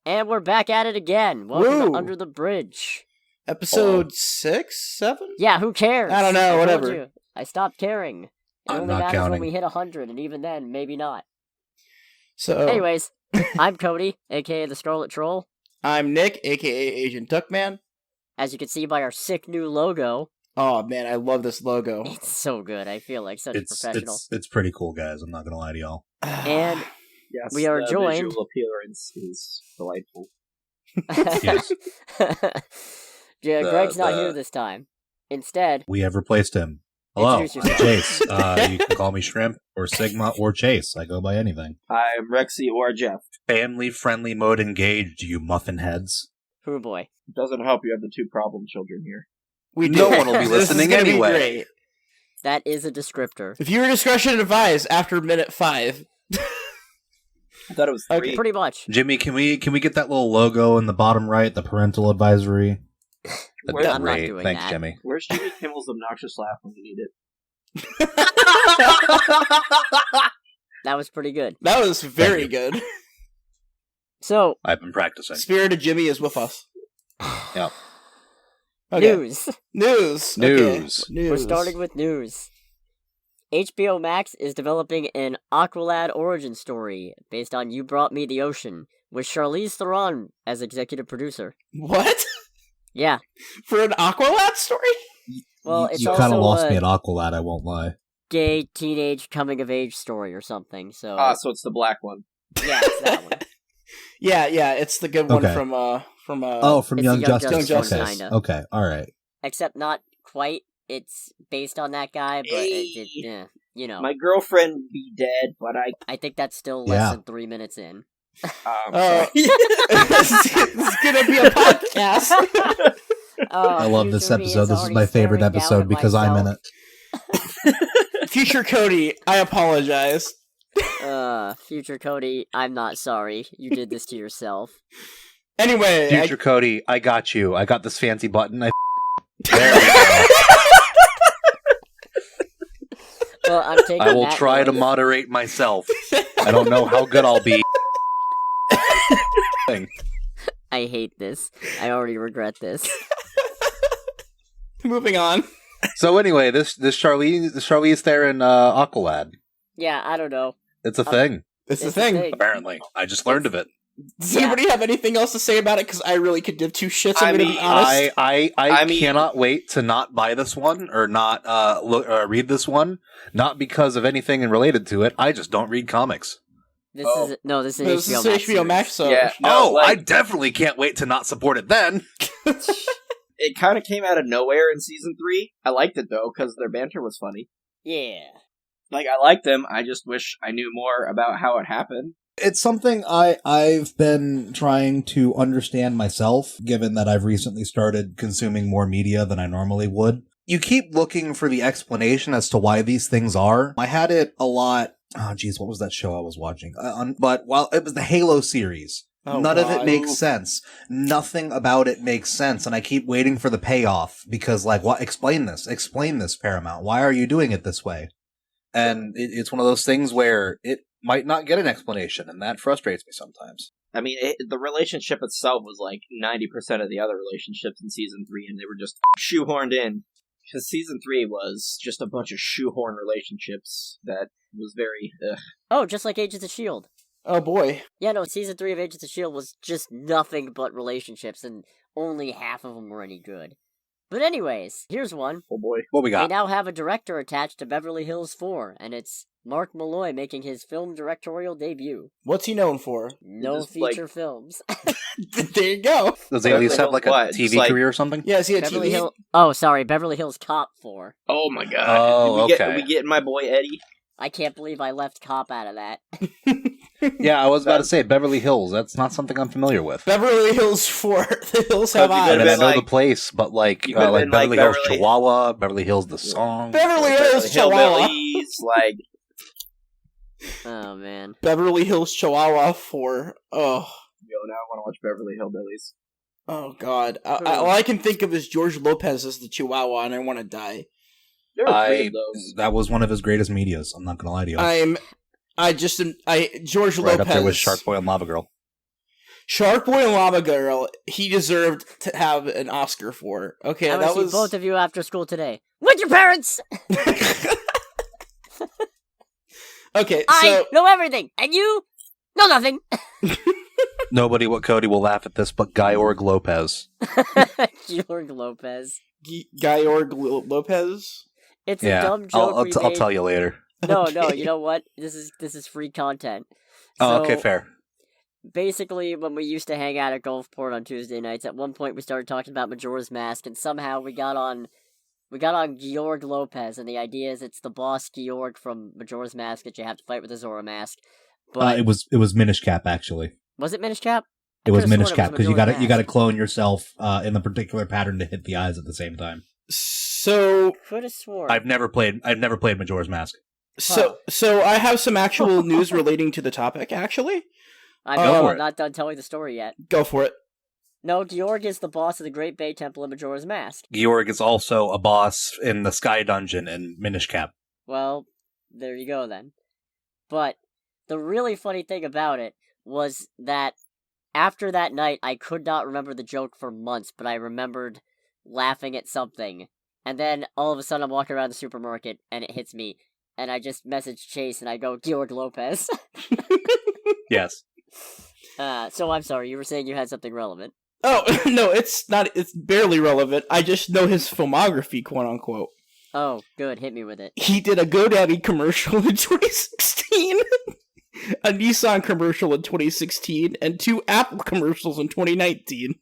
And we're back at it again. Welcome to Under the Bridge. Episode 6, 7? Yeah, who cares? I don't know, whatever. I stopped caring. It I'm only not matters counting. when we hit 100, and even then, maybe not. So, Anyways, I'm Cody, aka the Scarlet Troll. I'm Nick, aka Asian Duckman. As you can see by our sick new logo. Oh man, I love this logo. It's so good. I feel like such a professional. It's pretty cool, guys. I'm not gonna lie to y'all. And yes, we are joined. Visual appearance is delightful. Yes. Yeah, Greg's not here this time. Instead, We have replaced him. Hello, I'm Introduce yourself. Chase. You can call me Shrimp or Sigma or Chase. I go by anything. I'm Rexy or Jeff. Family-friendly mode engaged, you muffin heads. hoo boy. It doesn't help you have the two problem children here. We No do. one will be This is listening gonna be anyway. great. That is a descriptor. If your discretion advised after minute 5. I thought it was 3. Pretty much. Jimmy, can we get that little logo in the bottom right, the parental advisory? That'd be I'm not great. doing Thanks, that. Jimmy. Where's Jimmy Kimmel's obnoxious laugh when we need it? That was pretty good. That was very you. good. So, I've been practicing. Spirit of Jimmy is with us. Yeah. Okay. news. News. News. Okay. News. We're starting with news. HBO Max is developing an Aqualad origin story based on You Brought Me the Ocean, with Charlize Theron as executive producer. What? Yeah. For an Aqualad story? Well, it's you also kind of lost a me at Aqualad, I won't lie. gay teenage coming-of-age story or something, so... So it's the black one. yeah, it's that one. Yeah, it's the good one Okay. from From It's the Young Young Justice. Justice one, Okay. kinda. Okay, alright. Except not quite. It's based on that guy, but you know. My girlfriend be dead, but I think that's still less Yeah. than 3 minutes in. Oh, it's gonna be a podcast. I love this episode. This is my favorite episode because I'm in it. Future Cody, I apologize. Future Cody, I'm not sorry. You did this to yourself. Anyway, Future Cody, I got you. I got this fancy button. There we go. Well, I'm taking I will that try to noise. moderate myself. I don't know how good I'll be. I hate this. I already regret this. moving on. So anyway, this Charlize Theron Aqualad. Yeah, I don't know. It's a thing. It's the It's thing. Apparently, I just learned of it. Does Yeah. anybody have anything else to say about it? Because I really could give two shits. I'm gonna be honest. I mean- cannot wait to not buy this one or not read this one. Not because of anything related to it. I just don't read comics. This Oh. is no. This is This HBO is Max. HBO Max, so Yeah. No, I like- definitely can't wait to not support it then. it kind of came out of nowhere in season 3. I liked it though because their banter was funny. Yeah. Like I liked them. I just wish I knew more about how it happened. It's something I've been trying to understand myself, given that I've recently started consuming more media than I normally would. You keep looking for the explanation as to why these things are. I had it a lot. Oh, geez, what was that show I was watching? But while it was the Halo series. Oh, None of it God. makes sense. Nothing about it makes sense, and I keep waiting for the payoff because, like, what? Explain this, Paramount. Why are you doing it this way? And it's one of those things where it might not get an explanation, and that frustrates me sometimes. I mean, the relationship itself was like 90% of the other relationships in season 3, and they were just shoehorned in. Because season 3 was just a bunch of shoehorn relationships that was very... Oh, just like Agents of S.H.I.E.L.D. oh boy, Yeah, no, season 3 of Agents of S.H.I.E.L.D. was just nothing but relationships, and only half of them were any good. But anyways, here's one. Oh boy. What we They got? now have a director attached to Beverly Hills 4, and it's Mark Molloy making his film directorial debut. what's he known for? No Just, like- feature films. There you go. Does he at least Beverly have like a Hills what? TV It's like- career or something? Yeah, is he a Beverly TV? Hill. Oh, sorry, Beverly Hills Cop 4. Oh my god. Oh, we okay. we getting my boy Eddie? I can't believe I left Cop out of that. Yeah, I was about to say Beverly Hills. That's not something I'm familiar with. Beverly Hills 4. The Hills Have Could be I good mean, Eyes. I know like- the place, but like You could've been like Beverly Hills Beverly- Chihuahua, Beverly Hills the song. Beverly Hills Chihuahua. Hillbillies, like... Oh, man. Beverly Hills Chihuahua 4. Oh. Yo, now I want to watch Beverly Hillbillies. Oh god. All I can think of is George Lopez as the Chihuahua, and I want to die. There were 3 of those. That was one of his greatest medias. I'm not gonna lie to you. George right Lopez. up there with Shark Boy and Lava Girl. Shark Boy and Lava Girl, he deserved to have an Oscar for. Okay, I'm that gonna was see both of you after school today. With your parents! Okay, I so know everything, and you know nothing. Nobody but Cody will laugh at this, but Georg Lopez. Georg Lopez. Georg Lopez. It's a dumb joke I'll tell you later. No, Okay. no, you know what? This is free content. Oh, So, okay, fair. basically, when we used to hang out at Gulfport on Tuesday nights, at one point we started talking about Majora's Mask, and somehow we got on Georg Lopez, and the idea is it's the boss Georg from Majora's Mask that you have to fight with the Zora mask. But It was Minish Cap, actually. was it Minish Cap? It was Minish Cap because you Majora's got to Mask. clone yourself in the particular pattern to hit the eyes at the same time. So Could have sworn. I've never played Majora's Mask. So I have some actual news relating to the topic, actually. I'm not done telling the story yet. Go for it. No, Georg is the boss of the Great Bay Temple in Majora's Mask. Georg is also a boss in the Sky Dungeon in Minish Cap. Well, there you go then. But the really funny thing about it was that after that night, I could not remember the joke for months, but I remembered laughing at something. And then all of a sudden I'm walking around the supermarket and it hits me. And I just message Chase and I go, Georg Lopez. Yes. So I'm sorry, you were saying you had something relevant. Oh, no, it's not. It's barely relevant. I just know his filmography, quote unquote. Oh, good, hit me with it. He did a GoDaddy commercial in 2016, a Nissan commercial in 2016, and 2 Apple commercials in 2019.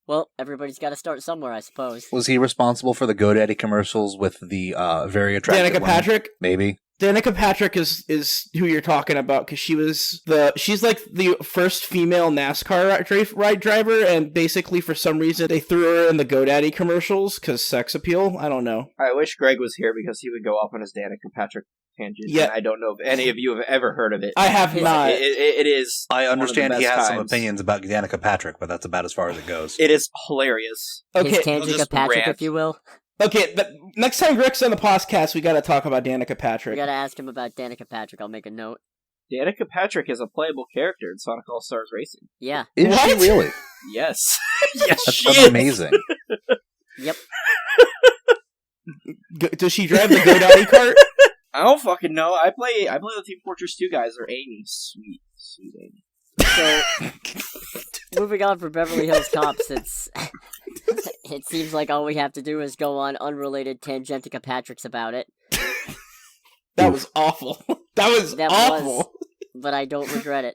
Well, everybody's got to start somewhere, I suppose. Was he responsible for the GoDaddy commercials with the very attractive Danica women? Patrick? Maybe. Danica Patrick is who you're talking about, because she's like the first female NASCAR ride driver, and basically for some reason they threw her in the GoDaddy commercials because sex appeal. I don't know. I wish Greg was here because he would go off on his Danica Patrick tangent. Yeah. And I don't know if any of you have ever heard of it. I have not. It is. I understand one of he the has best some times. opinions about Danica Patrick, but that's about as far as it goes. It is hilarious. His Okay, Tangica just Patrick, rant. if you will. okay. Next time Greg's on the podcast, we got to talk about Danica We Patrick. gotta ask him about Danica Patrick, I'll make a note. Danica Patrick is a playable character in Sonic All-Stars Racing. Yeah. Is What? she really? Yes. Yes, That's she is. amazing. Yep. Does she drive the GoDaddy cart? I don't fucking know. I play the Team Fortress 2 guys. They're Amy. Sweet Amy. So, moving on from Beverly Hills Cop, since it seems like all we have to do is go on unrelated Tangentica Patricks about it. That was awful. That was That awful. was, but I don't regret it.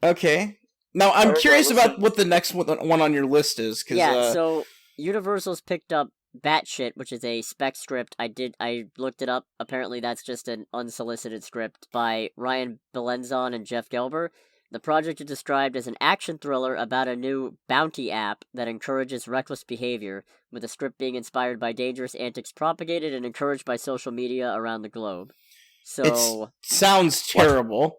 Okay. Now I'm Alright, curious well, about what the next one on your list is. Cause, Yeah, so Universal's picked up Batshit, which is a spec script. I looked it up. Apparently that's just an unsolicited script by Ryan Belenzon and Jeff Gelber. The project is described as an action thriller about a new bounty app that encourages reckless behavior, with the script being inspired by dangerous antics propagated and encouraged by social media around the globe. So, sounds terrible.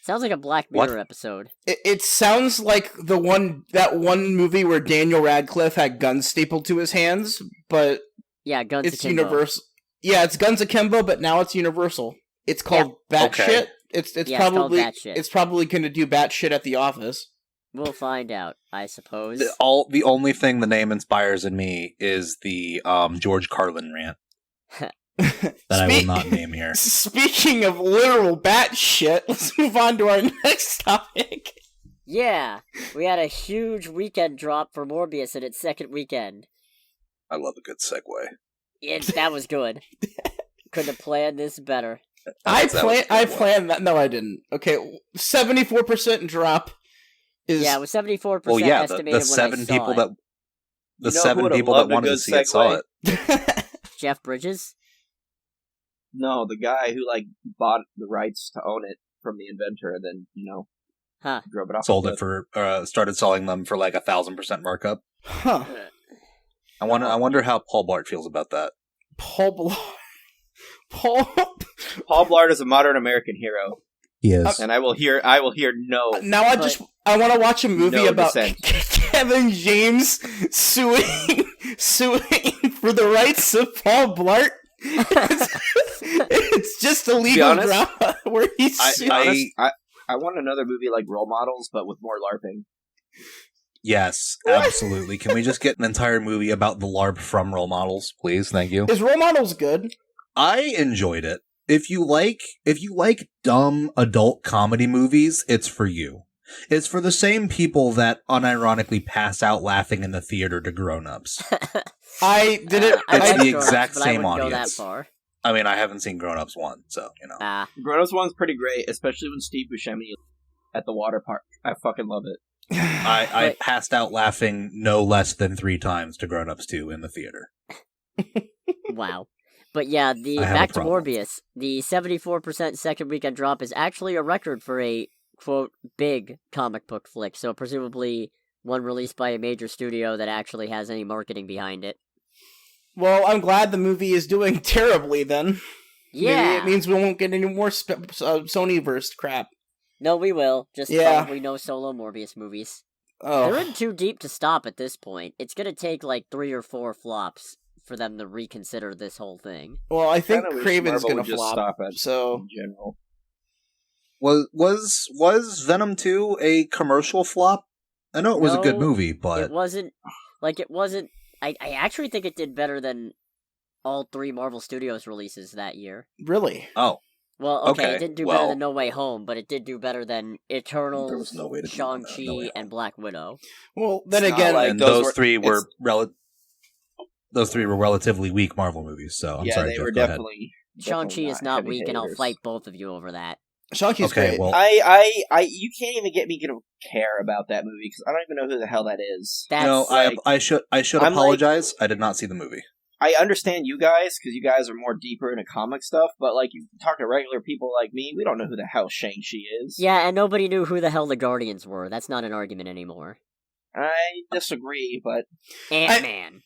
sounds like a Black Mirror episode. It sounds like that one movie where Daniel Radcliffe had guns stapled to his hands, but Yeah, Guns it's Akimbo. Universal. Yeah, it's Guns Akimbo, but now it's Universal. It's called Batshit. Okay. It's Yeah, probably it's called Batshit. it's probably going to do Batshit at the office. We'll find out, I suppose. The only thing the name inspires in me is the George Carlin rant that I will not name here. Speaking of literal Batshit, let's move on to our next topic. Yeah, we had a huge weekend drop for Morbius in its second weekend. I love a good segue. That was good. Couldn't have planned this better. I planned that. No, I didn't. Okay, 74% drop is. Yeah, it was 74% Well, yeah, estimated the when seven I saw people it. that You know who would've that loved a wanted to good see it saw segue? it. Jeff Bridges? No, the guy who bought the rights to own it from the inventor, and then Huh. drove it off. Sold the it for started selling them for like 1,000% markup. Huh. I wonder how Paul Blart feels about that. Paul. Paul Blart is a modern American hero, He is. and I will hear no. Now I want to watch a movie No about dissent. Kevin James suing for the rights of Paul Blart. It's just a legal honest, drama where he's suing. I want another movie like Role Models, but with more LARPing. Yes, absolutely. Can we just get an entire movie about the LARP from role models, please? Thank you. Is Role Models good? I enjoyed it. If you like dumb adult comedy movies, it's for you. It's for the same people that unironically pass out laughing in the theater to grown-ups. I did it. I It's like the Grown-Ups, exact but I same wouldn't go that audience. far. I mean, I haven't seen Grown Ups 1, so, you know. Grown-Ups 1's pretty great, especially when Steve Buscemi at the water park. I fucking love it. I passed out laughing no less than 3 times to Grown Ups 2 in the theater. Wow. But yeah, I have back a to problem. Morbius, the 74% second weekend drop is actually a record for a, quote, big comic book flick, so presumably one released by a major studio that actually has any marketing behind it. Well, I'm glad the movie is doing terribly then. Yeah! Maybe it means we won't get any more Sony-verse crap. No, we will. Just Yeah. probably no solo Morbius movies. Oh. They're in too deep to stop at this point. It's gonna take like 3 or 4 flops for them to reconsider this whole thing. Well, I think Kinda wish Craven's Marvel gonna would just flop, stop at so... in general. Was Venom 2 a commercial flop? I know it was a good No, movie, but... It wasn't... I actually think it did better than all 3 Marvel Studios releases that year. Really? Oh, Well, okay, it didn't do better well- than No Way Home, but it did do better than There Eternals, was no way to do Shang-Chi, No Way Home. and Black Widow. Well, then It's not again... like and those those were- 3 were it's- those 3 were relatively weak Marvel movies, so I'm sorry, they Jeff, were go ahead. definitely Shang-Chi is not heavy weak, and I'll haters. fight both of you over that. Shang-Chi's Okay, great. well, You can't even get me to care about that movie because I don't even know who the hell that is. That's... No, like- I should I'm apologize. I did not see the movie. I understand you guys because you guys are more deeper into comic stuff, but like you talk to regular people like me, we don't know who the hell Shang-Chi is. Yeah, and nobody knew who the hell the Guardians were. That's not an argument anymore. I disagree, but Ant-Man.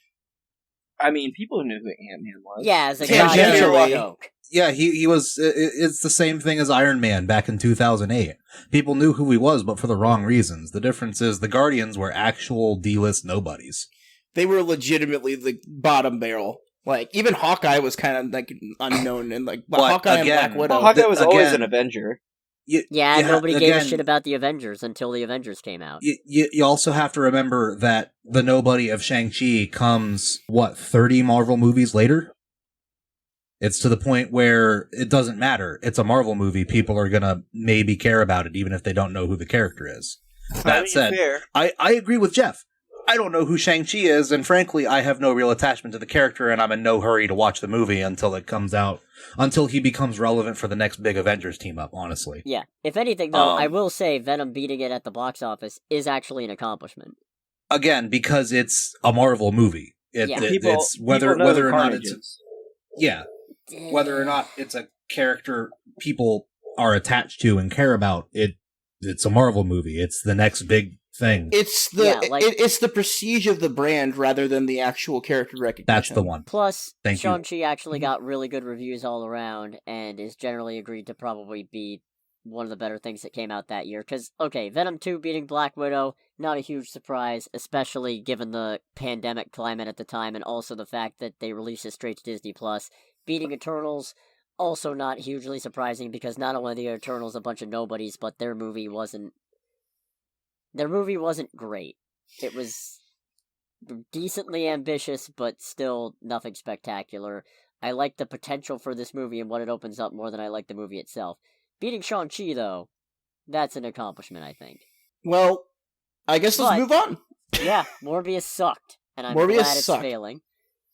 I mean, people knew who Ant-Man was. Yeah, as a Tangentially- goddamn joke. Yeah, he was. It's the same thing as Iron Man back in 2008. People knew who he was, but for the wrong reasons. The difference is the Guardians were actual D-list nobodies. They were legitimately the bottom barrel. Like, even Hawkeye was kind of, like, unknown, and, like, But Hawkeye again- and Black Widow. Well, Hawkeye was always Again- an Avenger. Yeah, nobody gave a again, shit about the Avengers until the Avengers came out. You also have to remember that the nobody of Shang-Chi comes, 30 Marvel movies later? It's to the point where it doesn't matter. It's a Marvel movie. People are going to maybe care about it, even if they don't know who the character is. That said, fair. I agree with Jeff. I don't know who Shang-Chi is, and frankly, I have no real attachment to the character, and I'm in no hurry to watch the movie until it comes out, until he becomes relevant for the next big Avengers team-up, honestly. Yeah. If anything, though, I Um, will say Venom beating it at the box office is actually an accomplishment. Again, because it's a Marvel movie. Yeah. It's whether people know or who not Carnage it's... is. Yeah, whether or not it's a character people are attached to and care about, it's a Marvel movie. It's the next big thing. It's the Yeah, like- it's the prestige of the brand rather than the actual character recognition. That's the one. Plus, Thank you. Shang-Chi actually got really good reviews all around and is generally agreed to probably be one of the better things that came out that year. Because, okay, Venom 2 beating Black Widow, not a huge surprise, especially given the pandemic climate at the time and also the fact that they released it straight to Disney+. Beating Eternals, also not hugely surprising because not only are the Eternals a bunch of nobodies, but their movie wasn't great. It was decently ambitious, but still nothing spectacular. I like the potential for this movie and what it opens up more than I like the movie itself. Beating Shang-Chi, though, that's an accomplishment, I think. Well, I guess let's But- move on. Yeah, Morbius sucked, and I'm Morbius glad it's sucked. failing.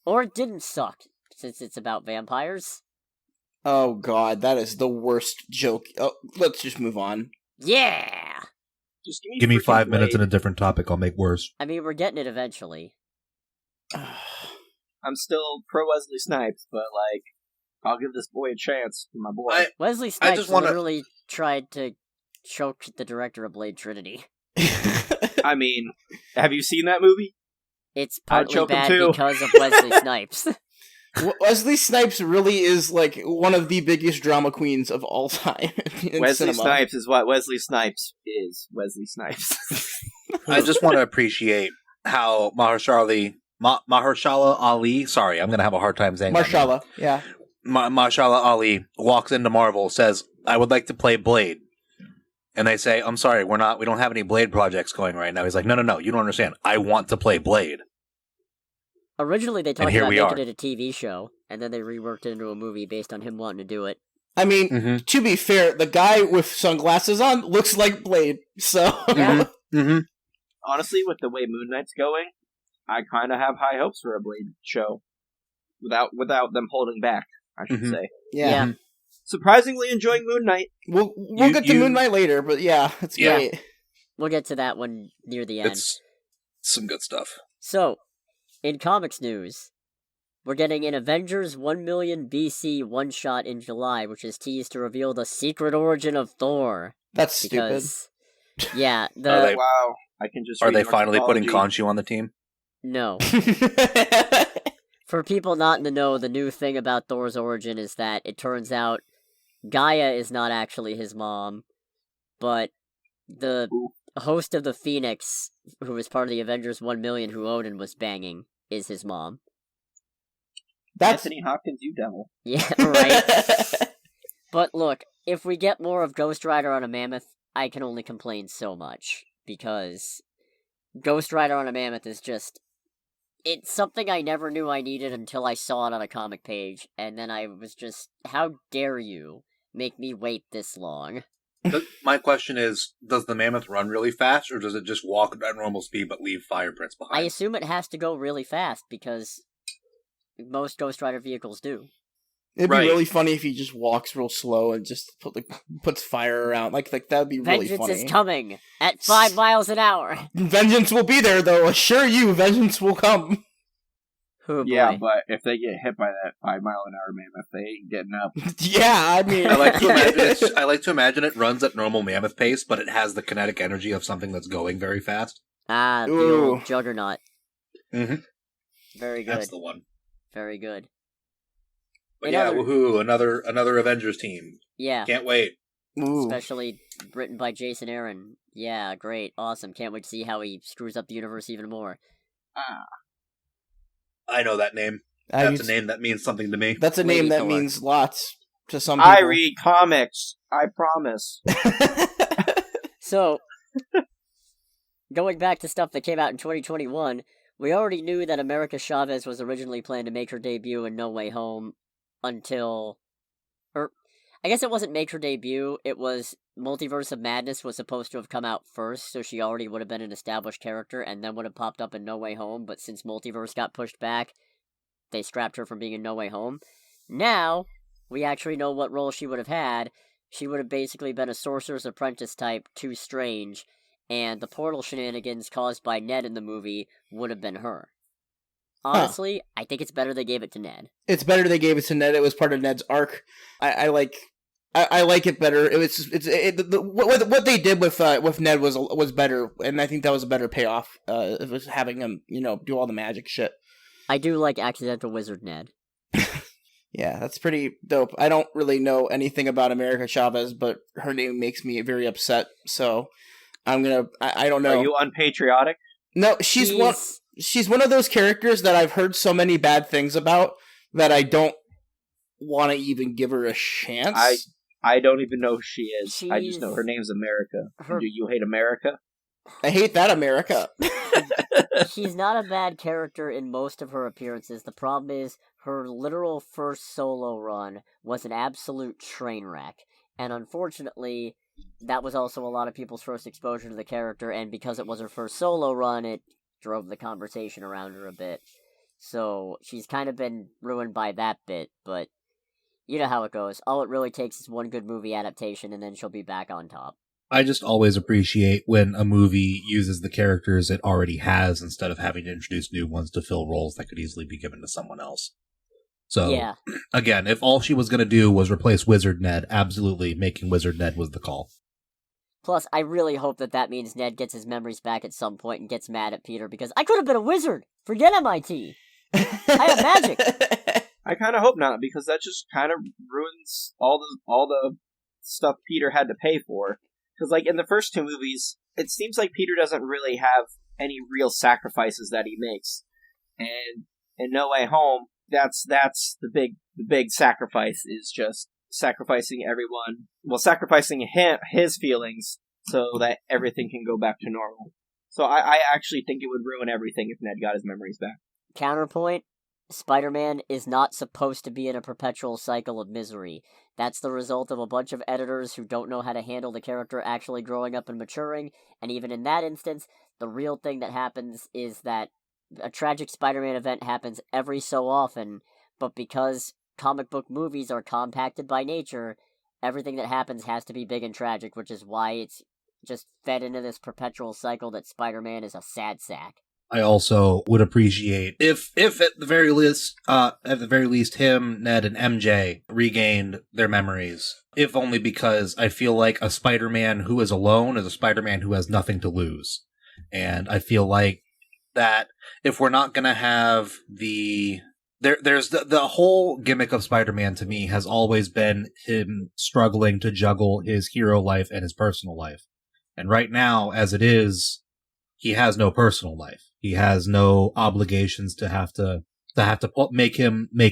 Or it didn't suck, since it's about vampires. Oh god, that is the worst joke. Oh, let's just move on. Yeah! Just Give me freaking 5 minutes Blade. and a different topic. I'll make worse. I mean, we're getting it eventually. I'm still pro Wesley Snipes, but like, I'll give this boy a chance. My boy. Wesley Snipes just wanna- literally tried to choke the director of Blade Trinity. I mean, have you seen that movie? It's I'd partly choke him bad too. because of Wesley Snipes. Wesley Snipes really is like one of the biggest drama queens of all time in Wesley cinema. Snipes is what Wesley Snipes is. Wesley Snipes. I just want to appreciate how Mahershala Ali, sorry, I'm going to have a hard time saying that. Marshala, yeah. Mahershala Ali walks into Marvel, says, I would like to play Blade. and they say, "I'm sorry, we don't have any Blade projects going right now." He's like, "No, you don't understand. I want to play Blade." Originally, they talked here about we making are. it a TV show, and then they reworked it into a movie based on him wanting to do it. I mean, to be fair, the guy with sunglasses on looks like Blade, so... Honestly, with the way Moon Knight's going, I kind of have high hopes for a Blade show. Without them holding back, I should say. Yeah. Surprisingly enjoying Moon Knight. We'll get to Moon Knight later, but yeah, it's great. We'll get to that one near the end. It's some good stuff. So, in comics news, we're getting an Avengers 1 million BC one-shot in July, which is teased to reveal the secret origin of Thor. That's stupid. Yeah, wow. I can just. Are they finally putting Khonshu on the team? No. For people not in the know, the new thing about Thor's origin is that it turns out Gaia is not actually his mom, but the host of the Phoenix, who was part of the Avengers 1 million who Odin was banging, is his mom. Anthony Hopkins, you devil. Yeah, right. But look, if we get more of Ghost Rider on a Mammoth, I can only complain so much, because Ghost Rider on a Mammoth is just... It's something I never knew I needed until I saw it on a comic page, and then I was just, how dare you make me wait this long? My question is, does the Mammoth run really fast, or does it just walk at normal speed but leave fireprints behind? I assume it has to go really fast, because most Ghost Rider vehicles do. It'd be really funny if he just walks real slow and just puts fire around. Like that would be really funny. Vengeance is coming at 5 miles an hour. Vengeance will be there, though. Assure you, vengeance will come. Oh, yeah, but if they get hit by that 5 mile an hour mammoth, they ain't getting up. Yeah, I mean, I like to imagine it runs at normal mammoth pace, but it has the kinetic energy of something that's going very fast. The old Juggernaut. Mm-hmm. Very good. That's the one. Very good. But woohoo! Another Avengers team. Yeah. Can't wait. Especially written by Jason Aaron. Yeah, great, awesome. Can't wait to see how he screws up the universe even more. I know that name. That's a name that means something to me. That's a name that means lots to some people. I read comics. I promise. So, going back to stuff that came out in 2021, we already knew that America Chavez was originally planned to make her debut in No Way Home until... I guess it wasn't make her debut, it was Multiverse of Madness was supposed to have come out first, so she already would have been an established character and then would have popped up in No Way Home, but since Multiverse got pushed back, they scrapped her from being in No Way Home. Now, we actually know what role she would have had. She would have basically been a Sorcerer's Apprentice type, too strange, and the portal shenanigans caused by Ned in the movie would have been her. Honestly, I think it's better they gave it to Ned. It's better they gave it to Ned. It was part of Ned's arc. I like it better. What they did with Ned was better, and I think that was a better payoff. It was having him, do all the magic shit. I do like Accidental Wizard Ned. Yeah, that's pretty dope. I don't really know anything about America Chavez, but her name makes me very upset. So I don't know. Are you unpatriotic? No, she's one of those characters that I've heard so many bad things about that I don't want to even give her a chance. I don't even know who she is. I just know her name's America. Do you hate America? I hate that America. She's not a bad character in most of her appearances. The problem is her literal first solo run was an absolute train wreck. And unfortunately, that was also a lot of people's first exposure to the character, and because it was her first solo run, it drove the conversation around her a bit. So she's kind of been ruined by that bit, but you know how it goes. All it really takes is one good movie adaptation, and then she'll be back on top. I just always appreciate when a movie uses the characters it already has instead of having to introduce new ones to fill roles that could easily be given to someone else. So, Again, if all she was going to do was replace Wizard Ned, absolutely making Wizard Ned was the call. Plus, I really hope that means Ned gets his memories back at some point and gets mad at Peter, because I could have been a wizard! Forget MIT! I have magic! I kind of hope not, because that just kind of ruins all the stuff Peter had to pay for. Because, in the first two movies, it seems like Peter doesn't really have any real sacrifices that he makes. And in No Way Home, that's the big sacrifice, is just sacrificing everyone. Well, sacrificing his feelings so that everything can go back to normal. So I actually think it would ruin everything if Ned got his memories back. Counterpoint, Spider-Man is not supposed to be in a perpetual cycle of misery. That's the result of a bunch of editors who don't know how to handle the character actually growing up and maturing, and even in that instance, the real thing that happens is that a tragic Spider-Man event happens every so often, but because comic book movies are compacted by nature, everything that happens has to be big and tragic, which is why it's just fed into this perpetual cycle that Spider-Man is a sad sack. I also would appreciate if at the very least him, Ned, and MJ regained their memories. If only because I feel like a Spider-Man who is alone is a Spider-Man who has nothing to lose. And I feel like that if we're not gonna have there's the whole gimmick of Spider-Man to me has always been him struggling to juggle his hero life and his personal life. And right now, as it is, he has no personal life. He has no obligations to have to make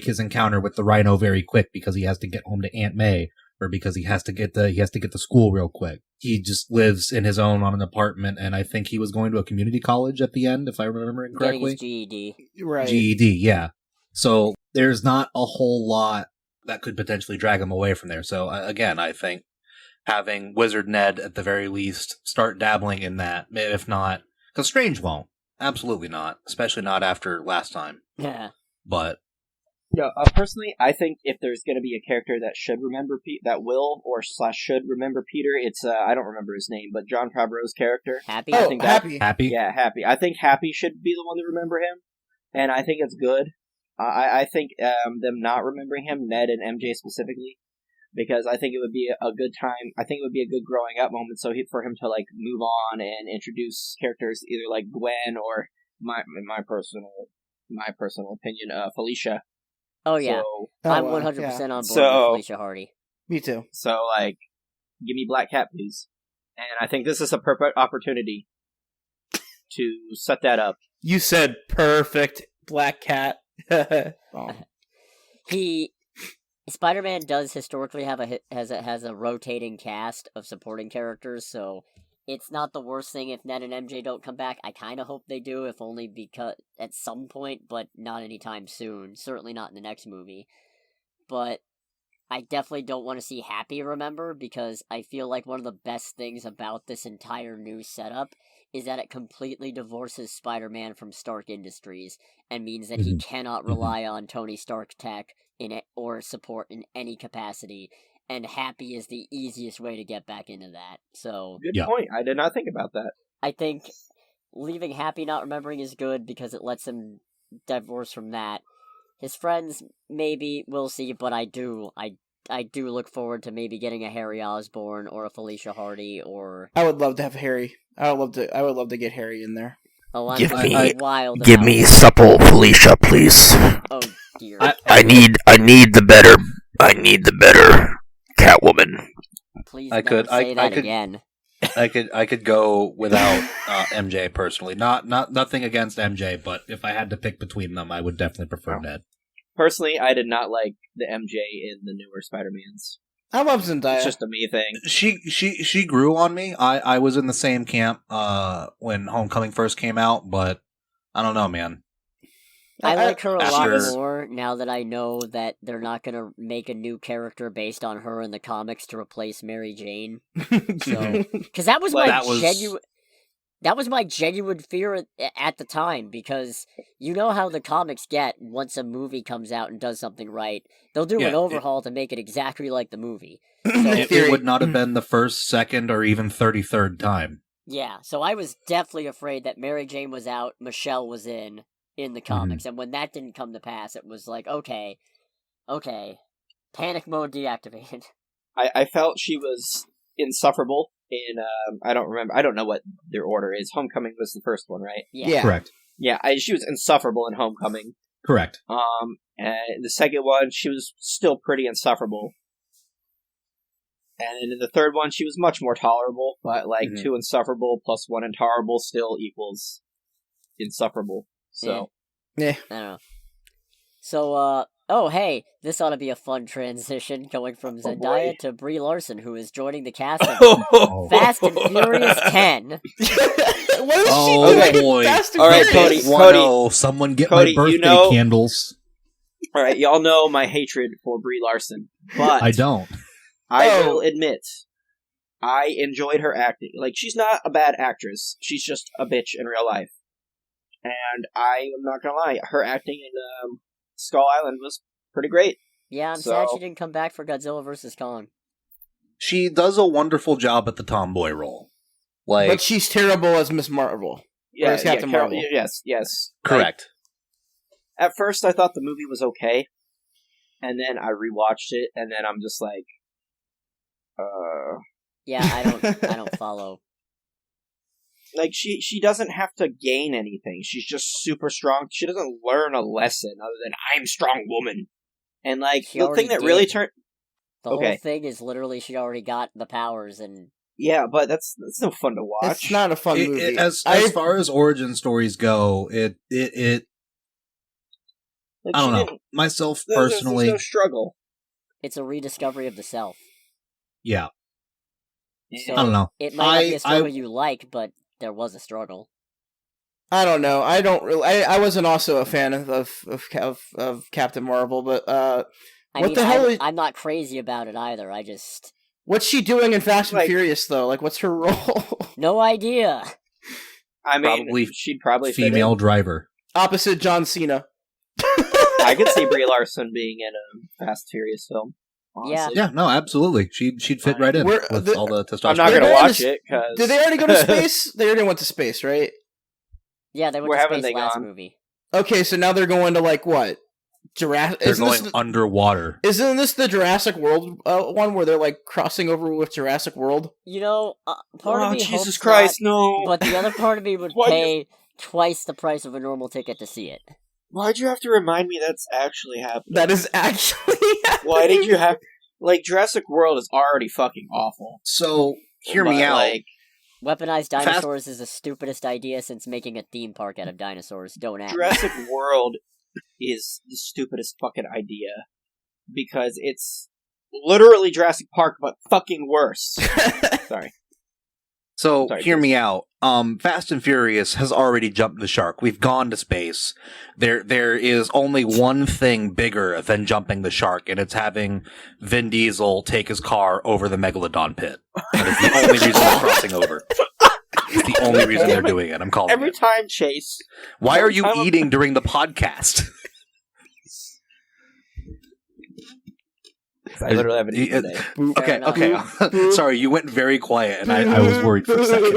his encounter with the Rhino very quick because he has to get home to Aunt May, or because he has to get to school real quick. He just lives in his own on an apartment, and I think he was going to a community college at the end, if I remember it correctly. Getting his GED. Right. GED, yeah. So there's not a whole lot that could potentially drag him away from there. So again, I think having Wizard Ned at the very least start dabbling in that, if not, because Strange won't. Absolutely not. Especially not after last time. Yeah. But Yeah, personally, I think if there's going to be a character that should remember that will or should remember Peter, it's I don't remember his name, but John Favreau's character. Happy? Oh, I think Happy. Yeah, Happy. I think Happy should be the one to remember him, and I think it's good. I think them not remembering him, Ned and MJ specifically, because I think it would be a good time. I think it would be a good growing up moment. For him to like move on and introduce characters either like Gwen or in my personal opinion, Felicia. Oh, yeah. So, I'm 100% on board with Felicia Hardy. Me too. So like, give me Black Cat, please. And I think this is a perfect opportunity to set that up. You said perfect Black Cat. Oh. Spider-Man does historically have has a rotating cast of supporting characters, so it's not the worst thing if Ned and MJ don't come back. I kind of hope they do, if only because at some point, but not anytime soon. Certainly not in the next movie. But I definitely don't want to see Happy remember, because I feel like one of the best things about this entire new setup is that it completely divorces Spider-Man from Stark Industries and means that he cannot rely on Tony Stark tech in it or support in any capacity. And Happy is the easiest way to get back into that. So Good point. I did not think about that. I think leaving Happy not remembering is good because it lets him divorce from that. His friends, maybe, we'll see, but I do look forward to maybe getting a Harry Osborn or a Felicia Hardy or... I would love to have Harry. I would love to get Harry in there. Oh, I'm give me supple Felicia, please. Oh dear. I need the better Catwoman. Please never say that again. I could go without MJ personally. Nothing against MJ, but if I had to pick between them, I would definitely prefer Ned. Personally, I did not like the MJ in the newer Spider-Mans. I love Zendaya. It's just a me thing. She grew on me. I was in the same camp when Homecoming first came out, but I don't know, man. I like her a lot more now that I know that they're not going to make a new character based on her in the comics to replace Mary Jane. So, because that was my genuine fear at the time, because you know how the comics get once a movie comes out and does something right. They'll do an overhaul to make it exactly like the movie. So, it would not have been the first, second, or even 33rd time. Yeah, so I was definitely afraid that Mary Jane was out, Michelle was in the comics, and when that didn't come to pass, it was like, okay, panic mode deactivated. I felt she was insufferable in, I don't know what their order is. Homecoming was the first one, right? Yeah. Correct. Yeah, she was insufferable in Homecoming. Correct. And the second one, she was still pretty insufferable. And in the third one, she was much more tolerable, but like 2 insufferable plus 1 intolerable still equals insufferable. So, yeah. I don't know. So, Oh, hey, this ought to be a fun transition going from Zendaya to Brie Larson, who is joining the cast of Fast and Furious 10. What is Oh, she doing? boy. Fast and All right, Furious? Cody. Someone get Cody, my birthday candles. All right, y'all know my hatred for Brie Larson, but I don't. I will admit, I enjoyed her acting. Like, she's not a bad actress. She's just a bitch in real life. And I am not gonna lie, her acting in Skull Island was pretty great. Yeah, I'm sad she didn't come back for Godzilla vs. Kong. She does a wonderful job at the tomboy role. But she's terrible as Miss Marvel. Yeah, as Captain Marvel. Yes. Correct. Like, at first, I thought the movie was okay, and then I rewatched it, and then I'm just like, Yeah, I don't follow. Like, she doesn't have to gain anything. She's just super strong. She doesn't learn a lesson other than, I'm strong woman. And, like, the thing that really turned... The whole thing is literally she already got the powers and... Yeah, but that's no fun to watch. It's not a fun movie. As far as origin stories go, it Like, I don't know. Myself, personally... There's no struggle. It's a rediscovery of the self. Yeah. So I don't know. It might not be a struggle you like, but there was a struggle. I don't know. I don't really. I wasn't also a fan of Captain Marvel, but I'm not crazy about it either. I just. What's she doing in Fast and Furious though? Like, what's her role? No idea. I mean, she'd probably female driver opposite John Cena. I could see Brie Larson being in a Fast and Furious film. Honestly. Yeah, no, absolutely. She'd fit right in with all the testosterone. I'm not going to watch it because. Did they already go to space? They already went to space, right? Yeah, they went to space last movie. Okay, so now they're going to like what? Jurassic. They're going underwater. Isn't this the Jurassic World one where they're like crossing over with Jurassic World? You know, part of me Jesus hopes Christ, not, no. But the other part of me would pay twice the price of a normal ticket to see it. Why'd you have to remind me that's actually happening? That is actually happening. Why did you have... Like, Jurassic World is already fucking awful. So, hear me out. Like, weaponized dinosaurs is the stupidest idea since making a theme park out of dinosaurs. Don't act. Jurassic World is the stupidest fucking idea. Because it's literally Jurassic Park, but fucking worse. Sorry. So, hear me out. Fast and Furious has already jumped the shark. We've gone to space. There is only one thing bigger than jumping the shark, and it's having Vin Diesel take his car over the Megalodon pit. That is the only reason they're crossing over. It's the only reason they're doing it. I'm calling Every it. time, Chase. Why are you eating during the podcast? I literally haven't eaten today. Okay. Sorry, you went very quiet, and I was worried for a second.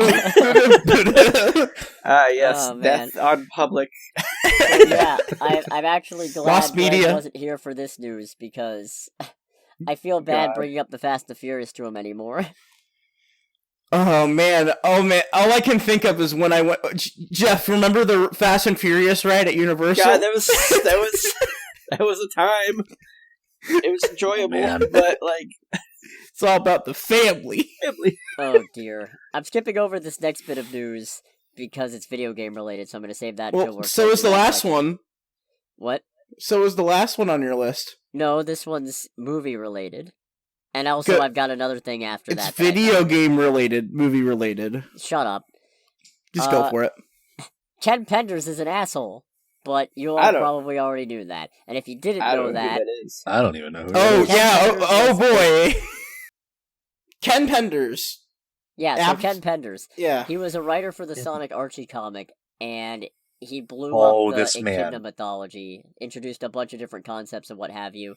Yes, death on public. Yeah, I'm actually glad Greg wasn't here for this news, because I feel bad bringing up the Fast and Furious to him anymore. Oh man, all I can think of is when I went... Jeff, remember the Fast and Furious ride at Universal? God, that was a time. It was enjoyable, but, like... It's all about the family. Oh, dear. I'm skipping over this next bit of news because it's video game related, so I'm going to save that until we're... So is the last one. What? So is the last one on your list. No, this one's movie related. And also, I've got another thing after that. It's video game related, movie related. Shut up. Just go for it. Ken Penders is an asshole. But you all probably already knew that. And if you didn't know that... I don't even know who that is. Oh boy! Ken Penders. Yeah, so Ken Penders. Yeah. He was a writer for the Sonic Archie comic, and he blew up the Echidna mythology, introduced a bunch of different concepts and what have you.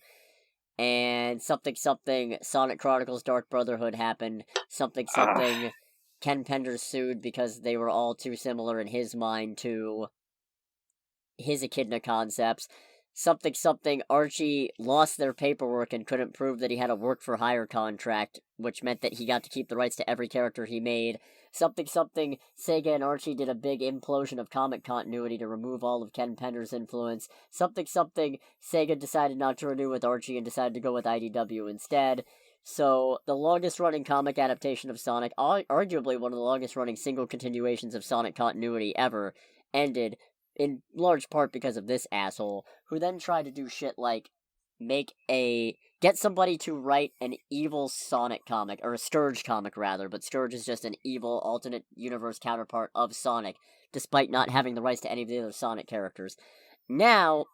And something, Sonic Chronicles Dark Brotherhood happened. Something, Ken Penders sued because they were all too similar in his mind to... his Echidna concepts. Something, Archie lost their paperwork and couldn't prove that he had a work-for-hire contract, which meant that he got to keep the rights to every character he made. Something, Sega and Archie did a big implosion of comic continuity to remove all of Ken Penders' influence. Something, Sega decided not to renew with Archie and decided to go with IDW instead. So, the longest-running comic adaptation of Sonic, arguably one of the longest-running single continuations of Sonic continuity ever, ended in large part because of this asshole, who then tried to do shit like get somebody to write an evil Sonic comic, or a Scourge comic rather, but Scourge is just an evil alternate universe counterpart of Sonic, despite not having the rights to any of the other Sonic characters. Now,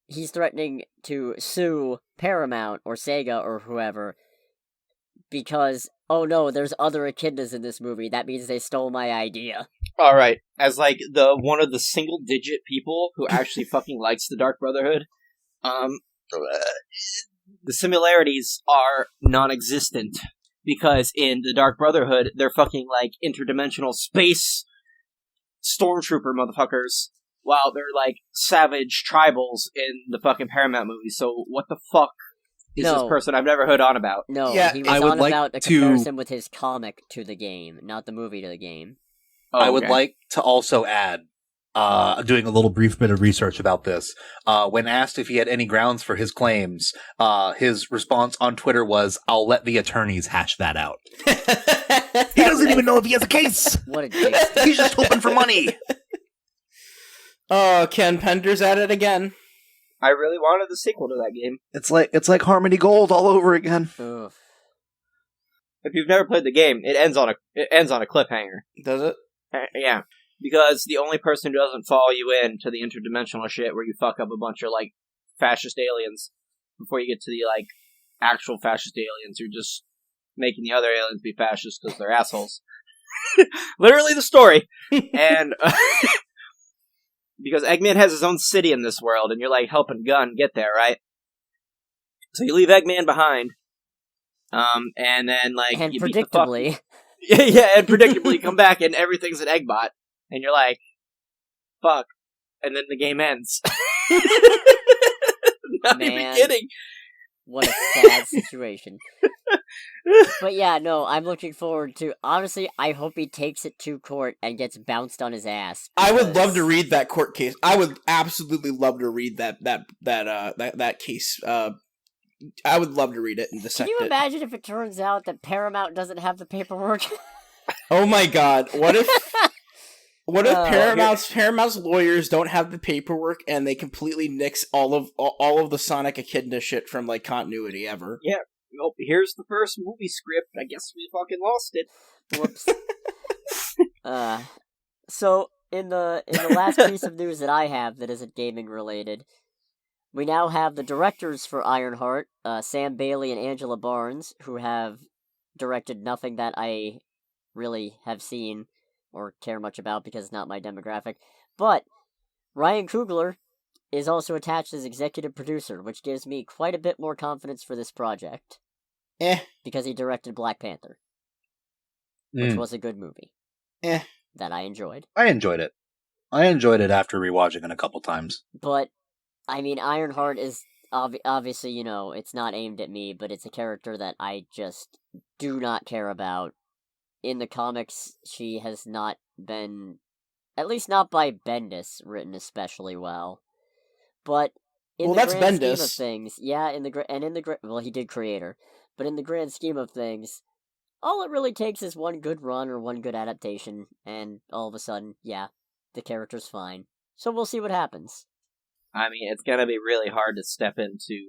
he's threatening to sue Paramount or Sega or whoever because, oh no, there's other echidnas in this movie. That means they stole my idea. All right, as like the one of the single-digit people who actually fucking likes the Dark Brotherhood, the similarities are non-existent because in the Dark Brotherhood they're fucking like interdimensional space stormtrooper motherfuckers, while they're like savage tribals in the fucking Paramount movies. So what the fuck is this person I've never heard on about? No, Yeah, he was I would on like about a comparison with his comic to the game, not the movie to the game. Oh, I would like to also add, doing a little brief bit of research about this, when asked if he had any grounds for his claims, his response on Twitter was, "I'll let the attorneys hash that out." He doesn't even know if he has a case! What a dick. He's just hoping for money! Oh, Ken Penders at it again. I really wanted the sequel to that game. It's like Harmony Gold all over again. Ugh. If you've never played the game, it ends on a cliffhanger. Does it? Yeah, because the only person who doesn't follow you into the interdimensional shit where you fuck up a bunch of like fascist aliens before you get to the like actual fascist aliens who are just making the other aliens be fascist because they're assholes. Literally the story. And because Eggman has his own city in this world, and you're like helping Gunn get there, right? So you leave Eggman behind, and then like And you predictably, and predictably come back and everything's an Eggbot, and you're like, fuck, and then the game ends. Not Man. even kidding. what a sad situation. But yeah, no, I'm looking forward to. Honestly, I hope he takes it to court and gets bounced on his ass. I would because- love to read that court case. I would absolutely love to read that case. I would love to read it and Can dissect you it. imagine if it turns out that Paramount doesn't have the paperwork? Oh my god! What if Oh, Paramount's lawyers don't have the paperwork and they completely nix all of the Sonic Echidna shit from like continuity ever? Yeah. Nope, here's the first movie script. I guess we fucking lost it. Whoops. So in the last piece of news that I have that isn't gaming related, we now have the directors for Ironheart, Sam Bailey and Angela Barnes, who have directed nothing that I really have seen or care much about because it's not my demographic. But Ryan Coogler is also attached as executive producer, which gives me quite a bit more confidence for this project. Because he directed Black Panther, which was a good movie. That I enjoyed. I enjoyed it. I enjoyed it after rewatching it a couple times. But, I mean, Ironheart is obviously, you know, it's not aimed at me, but it's a character that I just do not care about. In the comics, she has not been, at least not by Bendis, written especially well. But in the that's grand scheme Bendis. of things, well, he did create her, but in the grand scheme of things, all it really takes is one good run or one good adaptation, and all of a sudden, yeah, the character's fine. So we'll see what happens. I mean, it's gonna be really hard to step into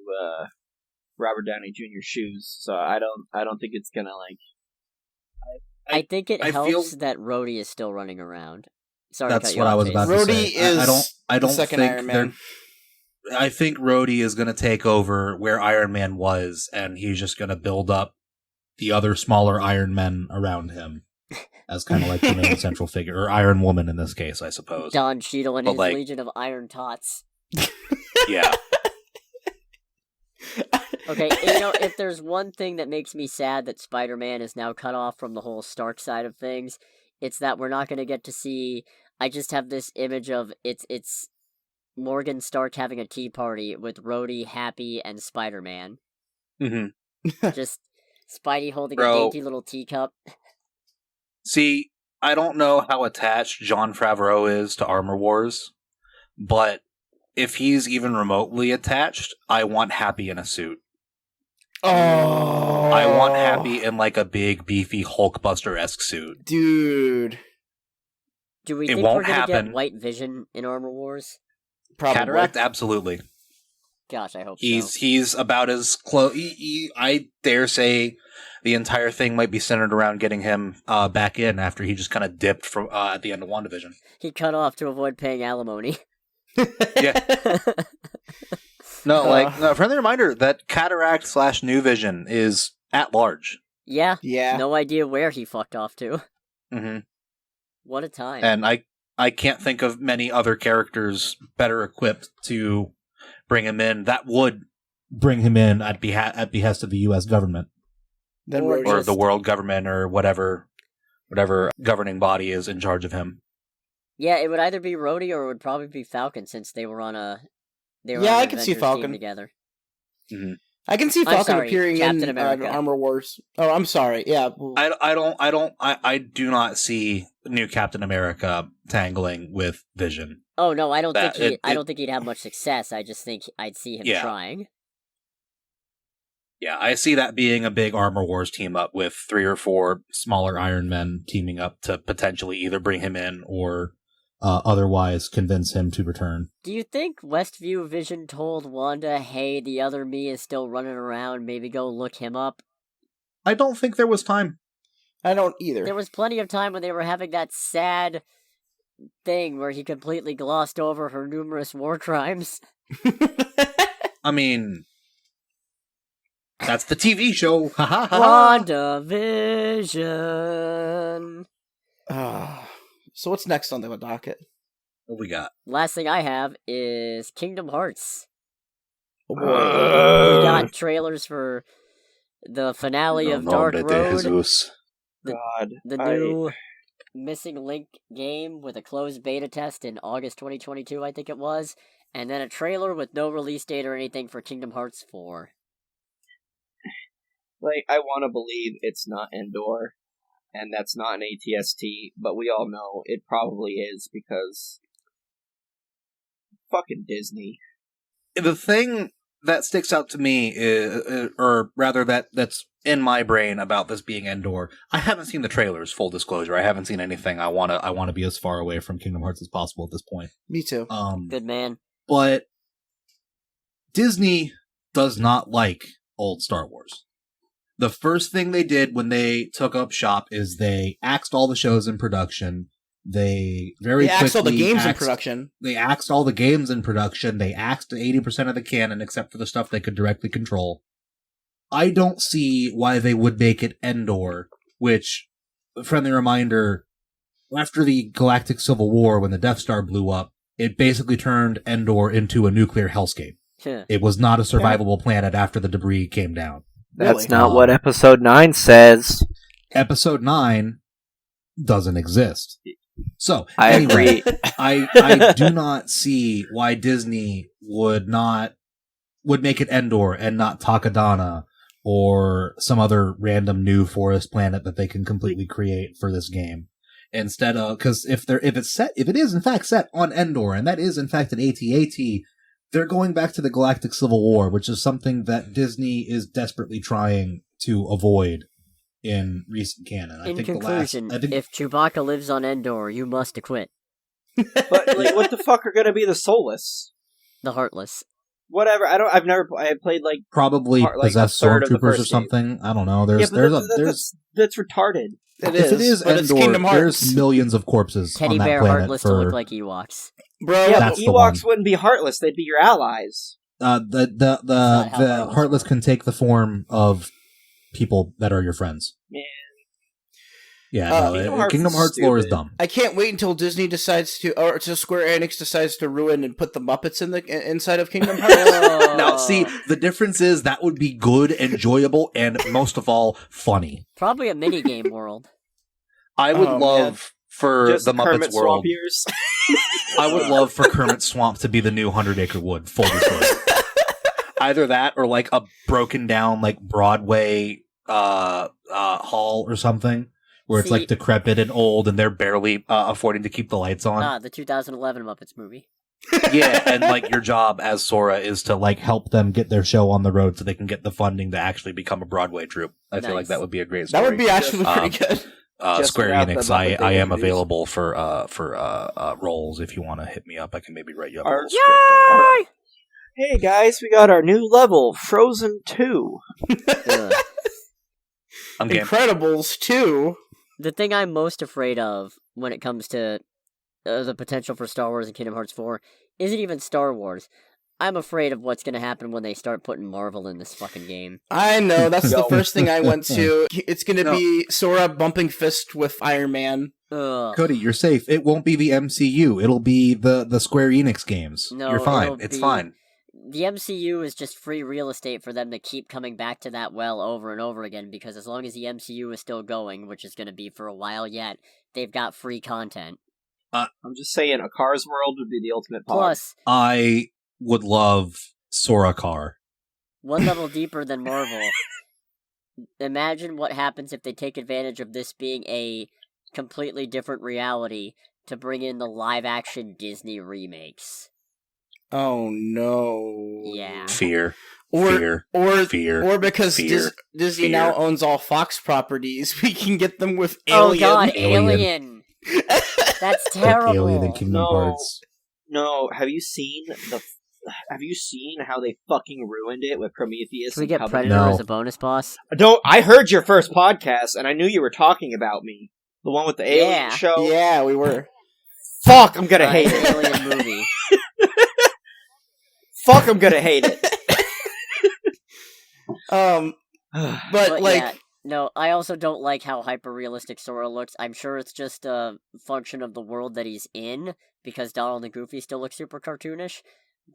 Robert Downey Jr.'s shoes, so I don't think it's gonna like. I think it I helps feel- that Rhodey is still running around. Sorry, That's to cut you what I off, was Jason. about to Rhodey say. is I don't the second think Iron Man. I think Rhodey is going to take over where Iron Man was, and he's just going to build up the other smaller Iron Men around him as kind of like the main central figure, or Iron Woman in this case, I suppose. Don Cheadle and But, his like- Legion of Iron Tots. Yeah. Okay, you know, if there's one thing that makes me sad that Spider-Man is now cut off from the whole Stark side of things, it's that we're not going to get to see... I just have this image of it's Morgan Stark having a tea party with Rhodey, Happy, and Spider-Man. Mm-hmm. Just Spidey holding a Bro. dainty little teacup. See, I don't know how attached Jon Favreau is to Armor Wars, but if he's even remotely attached, I want Happy in a suit. Oh, I want Happy in like a big, beefy Hulkbuster-esque suit. dude. Do we It think won't we're going to get happen. White Vision in Armor Wars? Probably. Cataract, absolutely. Gosh, I hope He's about as close. I dare say the entire thing might be centered around getting him back in after he just kind of dipped from at the end of WandaVision. He cut off to avoid paying alimony. Yeah. No, a friendly reminder that Cataract / New Vision is at large. Yeah. Yeah. No idea where he fucked off to. Mm-hmm. What a time. And I can't think of many other characters better equipped to bring him in that would bring him in at behest of the U.S. government. Or the world government or whatever governing body is in charge of him. Yeah, it would either be Rhodey or it would probably be Falcon since they were on a... I can see Falcon together. Mm-hmm. I can see Falcon appearing Captain in America. Armor Wars. Oh, I'm sorry. Yeah. I do not see new Captain America tangling with Vision. Oh no, I don't think he'd have much success. I just think I'd see him trying. Yeah, I see that being a big Armor Wars team up with 3 or 4 smaller Iron Men teaming up to potentially either bring him in or otherwise convince him to return. Do you think Westview Vision told Wanda, hey, the other me is still running around, maybe go look him up? I don't think there was time. I don't either. There was plenty of time when they were having that sad thing where he completely glossed over her numerous war crimes. I mean, that's the TV show. WandaVision. So what's next on the docket? What we got? Last thing I have is Kingdom Hearts. We got trailers for the finale of Dark Road. The new Missing Link game with a closed beta test in August 2022, I think it was. And then a trailer with no release date or anything for Kingdom Hearts 4. I want to believe it's not Endor. And that's not an ATST, but we all know it probably is because fucking Disney. The thing that sticks out to me is, or rather that's in my brain about this being Endor. I haven't seen the trailers, full disclosure. I haven't seen anything. I want to be as far away from Kingdom Hearts as possible at this point. Me too. Good man. But Disney does not like old Star Wars. The first thing they did when they took up shop is they axed all the shows in production. They axed all the games in production. They axed all the games in production. They axed 80% of the canon except for the stuff they could directly control. I don't see why they would make it Endor, which, friendly reminder, after the Galactic Civil War, when the Death Star blew up, it basically turned Endor into a nuclear hellscape. It was not a survivable planet after the debris came down. That's not what Episode 9 says. Episode 9 doesn't exist. So, I agree. I do not see why Disney would make it Endor and not Takadana or some other random new forest planet that they can completely create for this game. Instead of, because if it is in fact set on Endor, and that is in fact an AT-AT, they're going back to the Galactic Civil War, which is something that Disney is desperately trying to avoid in recent canon. In conclusion, if Chewbacca lives on Endor, you must acquit. But what the fuck are going to be the soulless? The heartless. Whatever. I played probably possessed stormtroopers or something. I don't know. That's retarded. If it is Endor, there's millions of corpses Teddy on that bear planet heartless to look like Ewoks. Bro, yeah, but Ewoks wouldn't be heartless. They'd be your allies. The heartless can take the form of people that are your friends. Man. Yeah, Kingdom Hearts lore is dumb. I can't wait until Disney decides to, or until Square Enix decides to ruin and put the Muppets in the inside of Kingdom Hearts. Now, see, the difference is that would be good, enjoyable, and most of all, funny. Probably a minigame world. I would love for just the Muppets Kermit world. I would love for Kermit Swamp to be the new 100 Acre Wood. Full disclosure. Either that, or a broken down Broadway hall or something. Where it's decrepit and old, and they're barely affording to keep the lights on. The 2011 Muppets movie. Yeah, and your job as Sora is to help them get their show on the road so they can get the funding to actually become a Broadway troupe. I feel like that would be a great story. That would be actually pretty good. Square Enix, I am available for roles. If you want to hit me up, I can maybe write you up a little script. Hey guys, we got our new level, Frozen 2. I'm game. Incredibles 2. The thing I'm most afraid of when it comes to the potential for Star Wars and Kingdom Hearts 4 isn't even Star Wars. I'm afraid of what's going to happen when they start putting Marvel in this fucking game. I know, that's the first thing I went to. It's going to be Sora bumping fist with Iron Man. Ugh. Cody, you're safe. It won't be the MCU. It'll be the Square Enix games. No, you're fine. It's fine. The MCU is just free real estate for them to keep coming back to that well over and over again, because as long as the MCU is still going, which is going to be for a while yet, they've got free content. I'm just saying, a Cars world would be the ultimate pod. Plus, I would love Sora Car. one level deeper than Marvel. Imagine what happens if they take advantage of this being a completely different reality to bring in the live-action Disney remakes. Oh no. Yeah. Fear. Or because fear, Disney fear. now owns all Fox properties, we can get them with Oh Alien. god, Alien! That's terrible. Alien and Kingdom Hearts. No, have you seen how they fucking ruined it with Prometheus? Can we and get Covenant? Predator No. as a bonus boss? I heard your first podcast, and I knew you were talking about me. The one with the alien Yeah. show. Yeah, we were. Fuck, I'm gonna hate it. Alien movie. Fuck, I'm gonna hate it. But like, yeah, no, I also don't like how hyper-realistic Sora looks. I'm sure it's just a function of the world that he's in, because Donald and Goofy still look super cartoonish,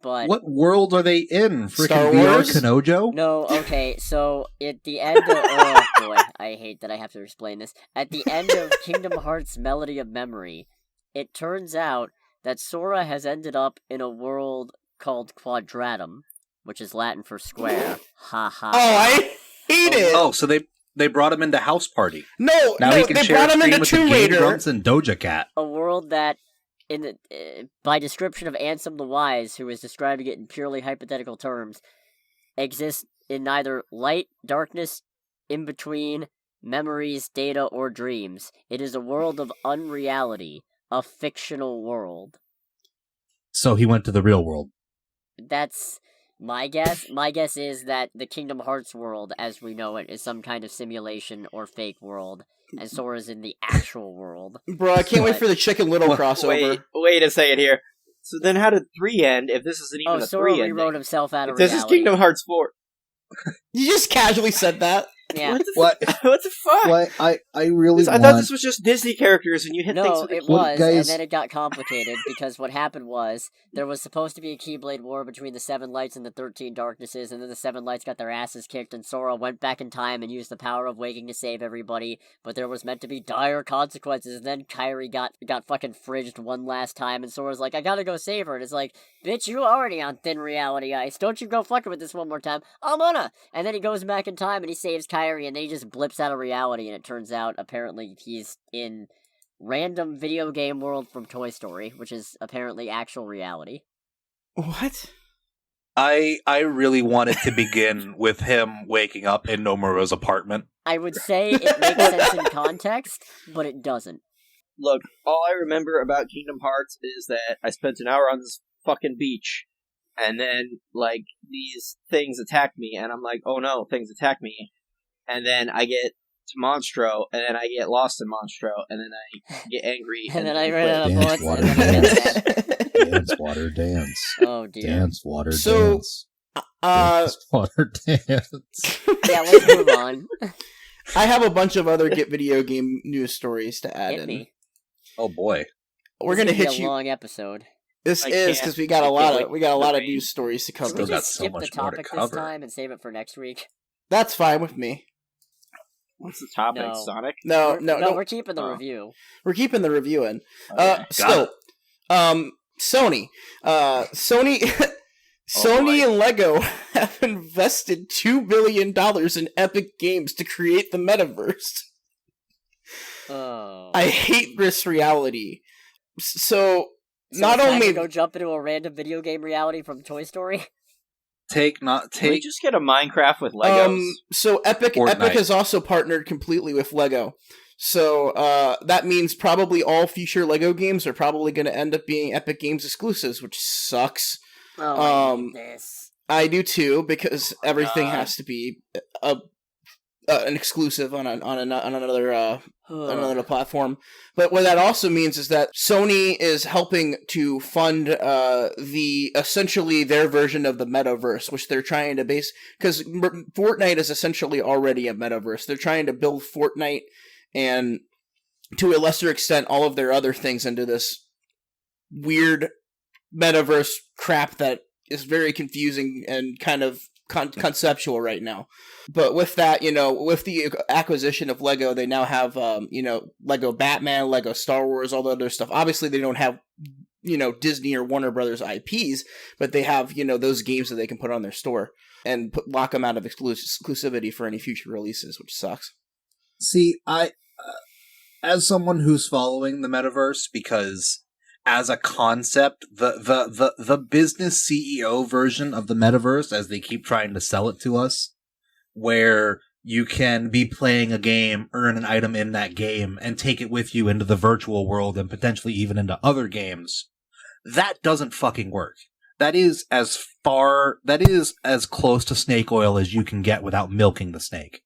but... What world are they in? Star Freaking VR Wars? Kanojo? No, okay, so at the end of... Oh, boy, I hate that I have to explain this. At the end of Kingdom Hearts Melody of Memory, it turns out that Sora has ended up in a world called Quadratum, which is Latin for square. Ha ha. oh, I hate it. Oh, so they brought him into House Party. No, Now no, he can they share brought a him screen into with the Tomb Game Raider. Grumps and Doja Cat. A world that, by description of Ansem the Wise, who is describing it in purely hypothetical terms, exists in neither light, darkness, in between, memories, data, or dreams. It is a world of unreality, a fictional world. So he went to the real world. That's my guess. My guess is that the Kingdom Hearts world, as we know it, is some kind of simulation or fake world, and Sora's in the actual world. Bro, I can't wait for the Chicken Little crossover. Wait a second here. So then how did 3 end if this isn't even a Sora 3 rewrote ending? himself out of This reality. is Kingdom Hearts 4. You just casually said that. Yeah. What the fuck? What I really I thought this was just Disney characters and you hit things No, with it Well, was, guys- and then it got complicated, because what happened was, there was supposed to be a Keyblade War between the 7 Lights and the 13 Darknesses, and then the 7 Lights got their asses kicked, and Sora went back in time and used the power of waking to save everybody, but there was meant to be dire consequences, and then Kairi got fucking fridged one last time, and Sora's like, I gotta go save her, and it's like, bitch, you already on thin reality ice, don't you go fucking with this one more time, I'm gonna! And then he goes back in time and he saves Kairi, and then he just blips out of reality, and it turns out, apparently, he's in random video game world from Toy Story, which is apparently actual reality. What? I really wanted to begin with him waking up in Nomura's apartment. I would say it makes sense in context, but it doesn't. Look, all I remember about Kingdom Hearts is that I spent an hour on this fucking beach, and then, like, these things attack me, and I'm like, oh no, things attack me. And then I get to Monstro, and then I get lost in Monstro, and then I get angry. And then I ran out of Dance, bullets, water, and then I get dance. that. Dance, water, dance. Oh dear. Dance, water, So, dance. Uh, Dance, water, dance. Yeah, let's move on. I have a bunch of other Get Video Game news stories to add Hit in. me. Oh boy. We're This gonna is gonna hit be a you. long episode. This I is can't- because we got a I lot can't of wait we got a for lot the of rain. news stories to Can we cover. Still got just so skip the much more to topic this cover. time and save it for next week? That's fine with me. What's the topic, No. Sonic? No, We're keeping the Oh. review. We're keeping the review in. Okay. Still, Sony, Sony, Sony boy. and Lego have invested $2 billion in Epic Games to create the Metaverse. Oh. I hate this reality. So So not it's time only to go jump into a random video game reality from Toy Story. Can we just get a Minecraft with Legos? so Epic Fortnite. has also partnered completely with Lego. So that means probably all future Lego games are probably going to end up being Epic Games exclusives, which sucks. Oh, I hate this. I do too, because everything has to be an exclusive on another platform. But what that also means is that Sony is helping to fund essentially their version of the Metaverse, which they're trying to base, because Fortnite is essentially already a Metaverse. They're trying to build Fortnite and, to a lesser extent, all of their other things into this weird Metaverse crap that is very confusing and kind of conceptual right now. But with that, with the acquisition of Lego, they now have, Lego Batman, Lego Star Wars, all the other stuff. Obviously, they don't have, Disney or Warner Brothers IPs, but they have, those games that they can put on their store and lock them out of exclusivity for any future releases, which sucks. See, as someone who's following the Metaverse, because as a concept, the business CEO version of the Metaverse, as they keep trying to sell it to us, where you can be playing a game, earn an item in that game, and take it with you into the virtual world and potentially even into other games, that doesn't fucking work. That is as close to snake oil as you can get without milking the snake.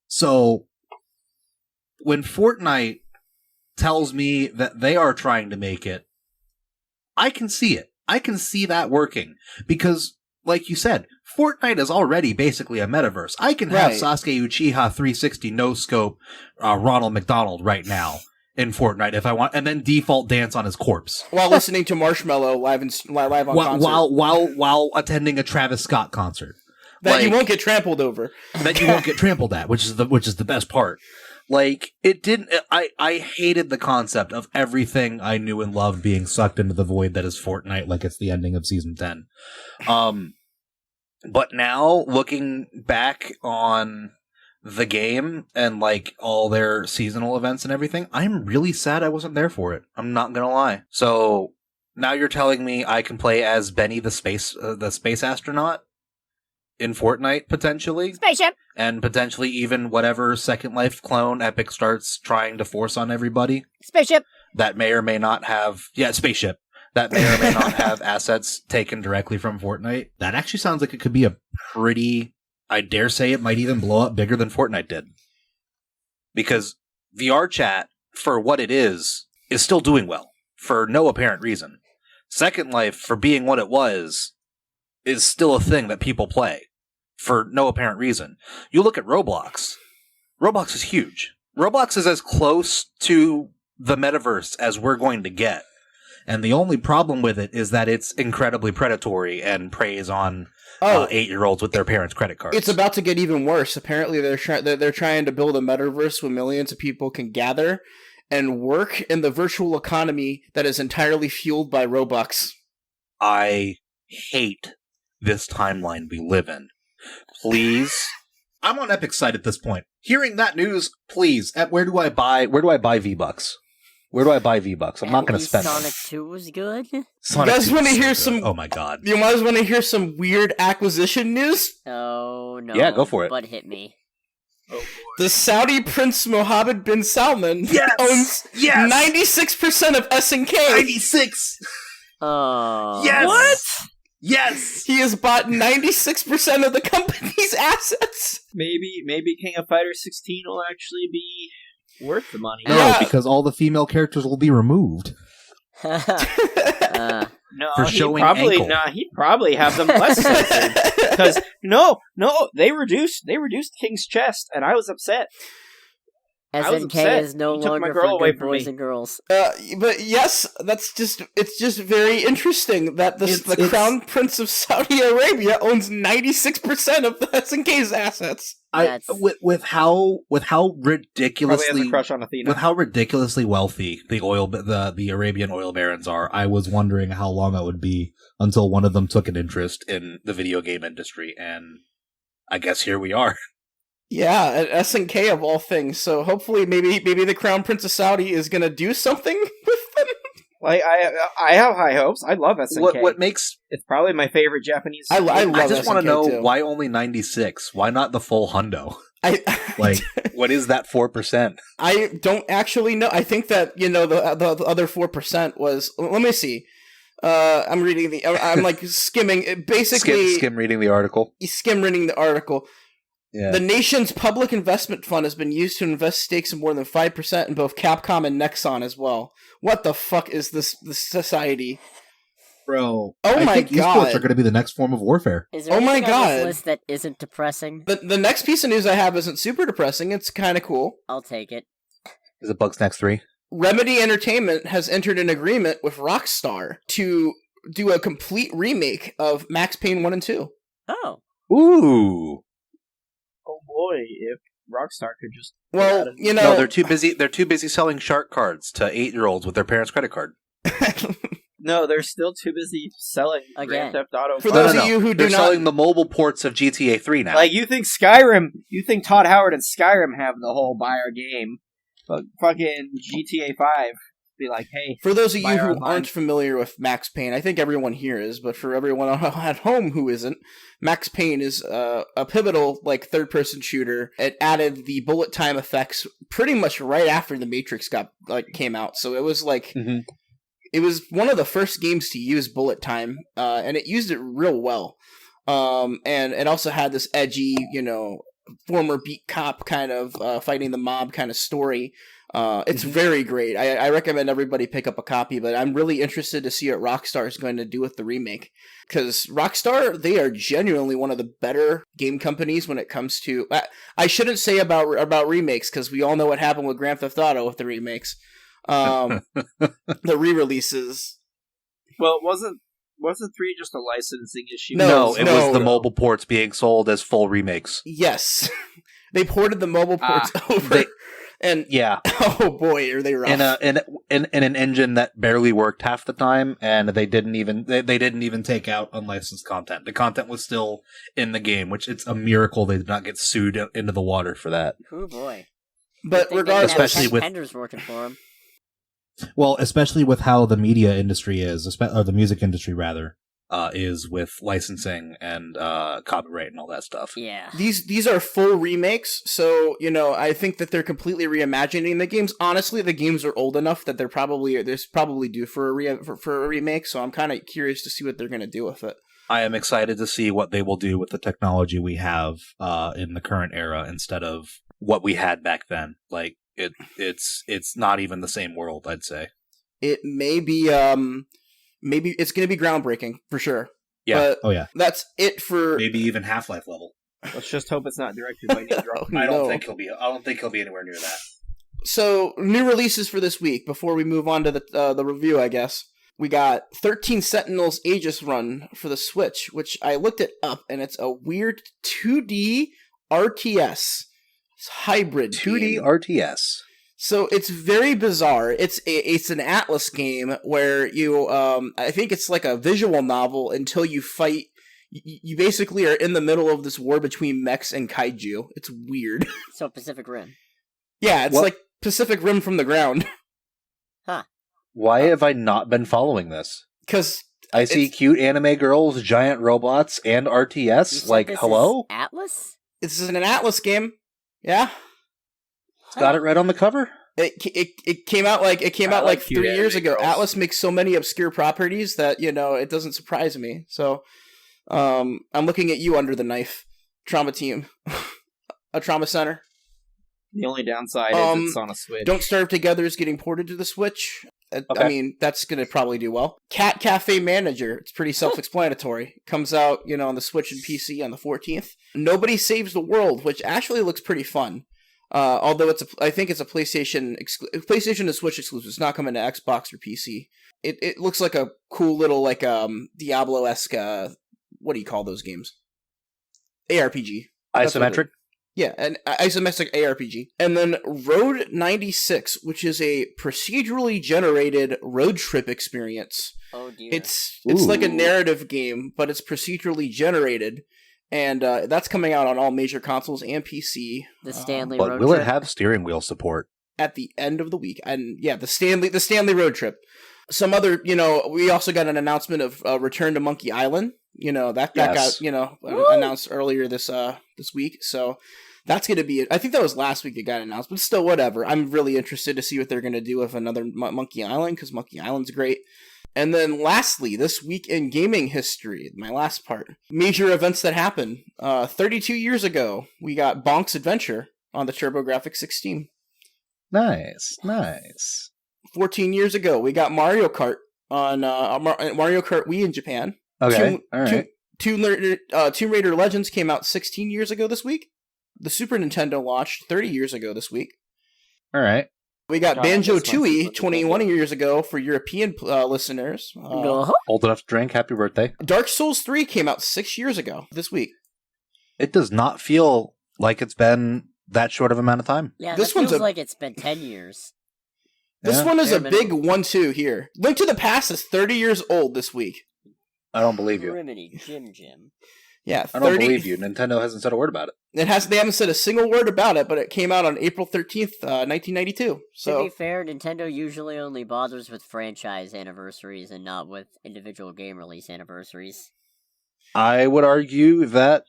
So, when Fortnite tells me that they are trying to make it, I can see it. I can see that working. Because, like you said, Fortnite is already basically a metaverse. I can have Sasuke Uchiha 360 no-scope Ronald McDonald right now in Fortnite if I want, and then default dance on his corpse. While listening to Marshmello live on concert. While attending a Travis Scott concert. That you won't get trampled over. That you won't get trampled at, which is the best part. Like, it didn't, I hated the concept of everything I knew and loved being sucked into the void that is Fortnite, like it's the ending of season 10. But now, looking back on the game and, like, all their seasonal events and everything, I'm really sad I wasn't there for it. I'm not gonna lie. So, now you're telling me I can play as Benny the space astronaut in Fortnite, potentially? Spaceship! And potentially even whatever Second Life clone Epic starts trying to force on everybody. Spaceship! That may or may not have... Yeah, Spaceship. That may or may not have assets taken directly from Fortnite. That actually sounds like it could be a pretty... I dare say it might even blow up bigger than Fortnite did. Because VR chat, for what it is still doing well. For no apparent reason. Second Life, for being what it was, is still a thing that people play. For no apparent reason. You look at Roblox. Roblox is huge. Roblox is as close to the metaverse as we're going to get. And the only problem with it is that it's incredibly predatory and preys on 8-year-olds with their parents' credit cards. It's about to get even worse. Apparently, they're trying to build a metaverse where millions of people can gather and work in the virtual economy that is entirely fueled by Robux. I hate this timeline we live in. Please. I'm on Epic's side at this point. Hearing that news, please. Where do I buy V-Bucks? Where do I buy V-Bucks? I'm not going to spend Sonic 2 was good. Sonic you guys want to hear some? Oh my god! You guys want to hear some weird acquisition news? Oh no! Yeah, go for it. But hit me. Oh, the Saudi Prince Mohammed bin Salman owns 96% of SNK. 96. Oh. Yes. What? Yes. He has bought 96% of the company's assets. Maybe King of Fighters 16 will actually be worth the money. No, because all the female characters will be removed. No, for showing ankle. He'd probably have them less censored. Because they reduced King's chest, and I was upset. SNK is no longer for good boys and girls. But yes, it's just very interesting that the Crown Prince of Saudi Arabia owns 96% of the SNK's assets. With how ridiculously has a crush on Athena. With how ridiculously wealthy the Arabian oil barons are, I was wondering how long it would be until one of them took an interest in the video game industry, and I guess here we are. Yeah, an SNK of all things. So hopefully, maybe the Crown Prince of Saudi is gonna do something with them. Like I have high hopes. I love SNK. What makes it's probably my favorite Japanese. I just want to know too. Why only 96? Why not the full hundo? What is that 4%? I don't actually know. I think that the other 4% was. Let me see. I'm reading the. I'm like skimming. Basically, skim reading the article. Skim reading the article. Yeah. The nation's public investment fund has been used to invest stakes of more than 5% in both Capcom and Nexon as well. What the fuck is this society? Bro, Oh I my think God. esports are going to be the next form of warfare. Is there Oh my anything on this God. list that isn't depressing? The next piece of news I have isn't super depressing. It's kind of cool. I'll take it. Is it Bugsnax 3? Remedy Entertainment has entered an agreement with Rockstar to do a complete remake of Max Payne 1 and 2. Oh. Ooh. Oh boy, if Rockstar could just... Well, you know... No, they're too busy. They're too busy selling shark cards to 8-year-olds with their parents' credit card. No, they're still too busy selling Again. Grand Theft Auto. For 5. those of you who they're do not... selling the mobile ports of GTA 3 now. Like, you think Skyrim... You think Todd Howard and Skyrim have the whole buy our game, but fucking GTA 5 be like, hey... For those of you buy our who online. aren't familiar with Max Payne, I think everyone here is, but for everyone at home who isn't, Max Payne is a pivotal third-person shooter. It added the bullet time effects pretty much right after the Matrix came out, so it was Mm-hmm. It was one of the first games to use bullet time, and it used it real well. And it also had this edgy, former beat cop kind of fighting the mob kind of story. It's very great. I recommend everybody pick up a copy, but I'm really interested to see what Rockstar is going to do with the remake. Because Rockstar, they are genuinely one of the better game companies when it comes to... I shouldn't say about remakes, because we all know what happened with Grand Theft Auto with the remakes. The re-releases. Well, wasn't 3 just a licensing issue? No, it was the mobile ports being sold as full remakes. Yes. They ported the mobile ports over. And yeah, oh boy, are they rough! In an engine that barely worked half the time, and they didn't even take out unlicensed content. The content was still in the game, which it's a miracle they did not get sued into the water for that. Oh boy! But regardless, especially with Penders working for him. Well, especially with how the media industry is, or the music industry rather, is with licensing and copyright and all that stuff. Yeah. These are full remakes, so I think that they're completely reimagining the games. Honestly, the games are old enough that they're probably due for a remake. So I'm kind of curious to see what they're going to do with it. I am excited to see what they will do with the technology we have in the current era instead of what we had back then. Like it's not even the same world, I'd say. It may be maybe it's going to be groundbreaking for sure. Yeah. But that's it for maybe even Half-Life level. Let's just hope it's not directed by Neil Druckmann. I don't think he'll be anywhere near that. So, new releases for this week before we move on to the review, I guess. We got 13 Sentinels Aegis Run for the Switch, which I looked it up, and it's a weird 2D RTS. It's hybrid 2D game. RTS. So it's very bizarre. It's an Atlas game where you I think it's like a visual novel until you fight. You basically are in the middle of this war between mechs and kaiju. It's weird. So Pacific Rim. Yeah, it's like Pacific Rim from the ground. Huh. Why have I not been following this? Because I see cute anime girls, giant robots, and You RTS. said Like, this hello? is Atlas? it's an Atlas game. Yeah. It's got it right on the cover. It came out like like 3 cute years anime ago. girls. Atlas makes so many obscure properties that it doesn't surprise me. So, I'm looking at you under the knife, Trauma Team, a Trauma Center. The only downside is it's on a Switch. Don't Starve Together is getting ported to the Switch. I Okay. mean, that's going to probably do well. Cat Cafe Manager, it's pretty self-explanatory. Comes out, on the Switch and PC on the 14th. Nobody Saves the World, which actually looks pretty fun. Although I think it's a PlayStation to Switch exclusive. It's not coming to Xbox or PC. It looks like a cool little Diablo-esque. What do you call those games? ARPG. That's what it is. Isometric. Yeah, an isometric ARPG. And then Road 96, which is a procedurally generated road trip experience. Oh dear. It's like a Ooh. narrative game, but it's procedurally generated. And that's coming out on all major consoles and PC. the Stanley But Road will Trip. it have steering wheel support? At the end of the week. And yeah, the Stanley Road Trip. Some other, we also got an announcement of Return to Monkey Island. That Yes. got, announced earlier this week. So that's going to be it. I think that was last week it got announced, but still, whatever. I'm really interested to see what they're going to do with another Monkey Island, because Monkey Island's great. And then lastly, this week in gaming history, my last part. Major events that happened. 32 years ago, we got Bonk's Adventure on the TurboGrafx 16. Nice. 14 years ago, we got Mario Kart on Mario Kart Wii in Japan. Okay, alright. Tomb Raider Legends came out 16 years ago this week. The Super Nintendo launched 30 years ago this week. Alright. We got Banjo-Tooie 21 years ago for European listeners. Old enough to drink, happy birthday. Dark Souls 3 came out 6 years ago this week. It does not feel like it's been that short of amount of time. Yeah, this feels like it's been 10 years. This one is a big 1-2 here. Link to the Past is 30 years old this week. I don't believe you. Criminy Jim. Yeah, 30... I don't believe you. Nintendo hasn't said a word about it. They haven't said a single word about it, but it came out on April 13th, 1992. So, to be fair, Nintendo usually only bothers with franchise anniversaries and not with individual game release anniversaries. I would argue that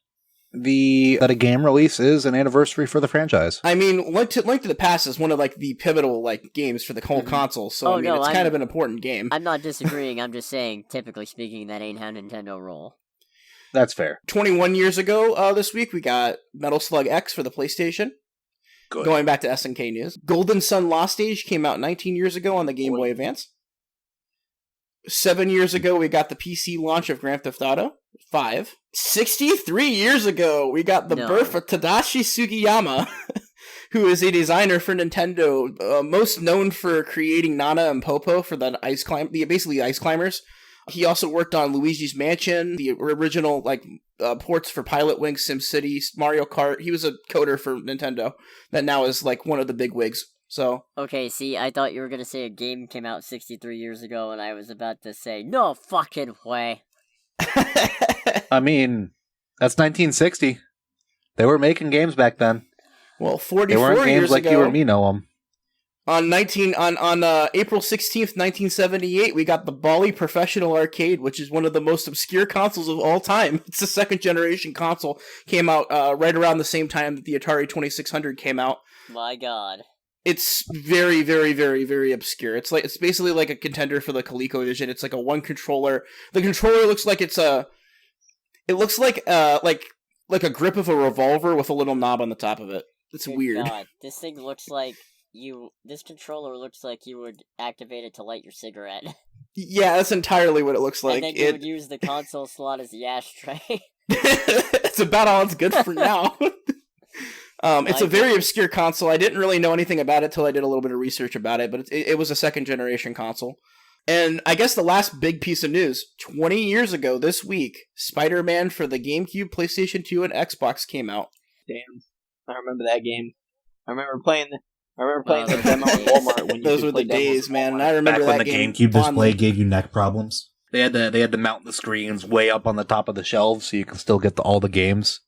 a game release is an anniversary for the franchise. I mean, Link to the Past is one of the pivotal games for the whole console, so it's kind of an important game. I'm not disagreeing, I'm just saying, typically speaking, that ain't how Nintendo roll. That's fair. 21 years ago this week, we got Metal Slug X for the PlayStation. Good. Going back to SNK news. Golden Sun Lost Age came out 19 years ago on the Game Boy Advance. 7 years ago, we got the PC launch of Grand Theft Auto 5. 63 years ago, we got the birth of Tadashi Sugiyama, who is a designer for Nintendo, most known for creating Nana and Popo for the basically Ice Climbers. He also worked on Luigi's Mansion, the original ports for Pilot Wings, SimCity, Mario Kart. He was a coder for Nintendo that now is one of the big wigs. So okay, see, I thought you were gonna say a game came out 63 years ago, and I was about to say no fucking way. I mean, that's 1960. They were making games back then. Well, 44 they weren't games years like ago, you or me know them. On April 16th, 1978, we got the Bally Professional Arcade, which is one of the most obscure consoles of all time. It's a second generation console. Came out right around the same time that the Atari 2600 came out. My God. It's very, very, very, very obscure. It's basically like a contender for the ColecoVision. It's like a one controller. The controller looks like it looks like a grip of a revolver with a little knob on the top of it. It's weird. God, this thing looks like this controller looks like you would activate it to light your cigarette. Yeah, that's entirely what it looks like. And then you would use the console slot as the ashtray. It's about all it's good for now. It's a very obscure console. I didn't really know anything about it till I did a little bit of research about it, but it was a second generation console. And I guess the last big piece of news, 20 years ago this week, Spider-Man for the GameCube, PlayStation 2, and Xbox came out. Damn. I remember that game. I remember playing the demo at Walmart when you those were the days, man. And I remember back when that the game GameCube display gave you neck problems. They had to mount the screens way up on the top of the shelves so you can still get all the games.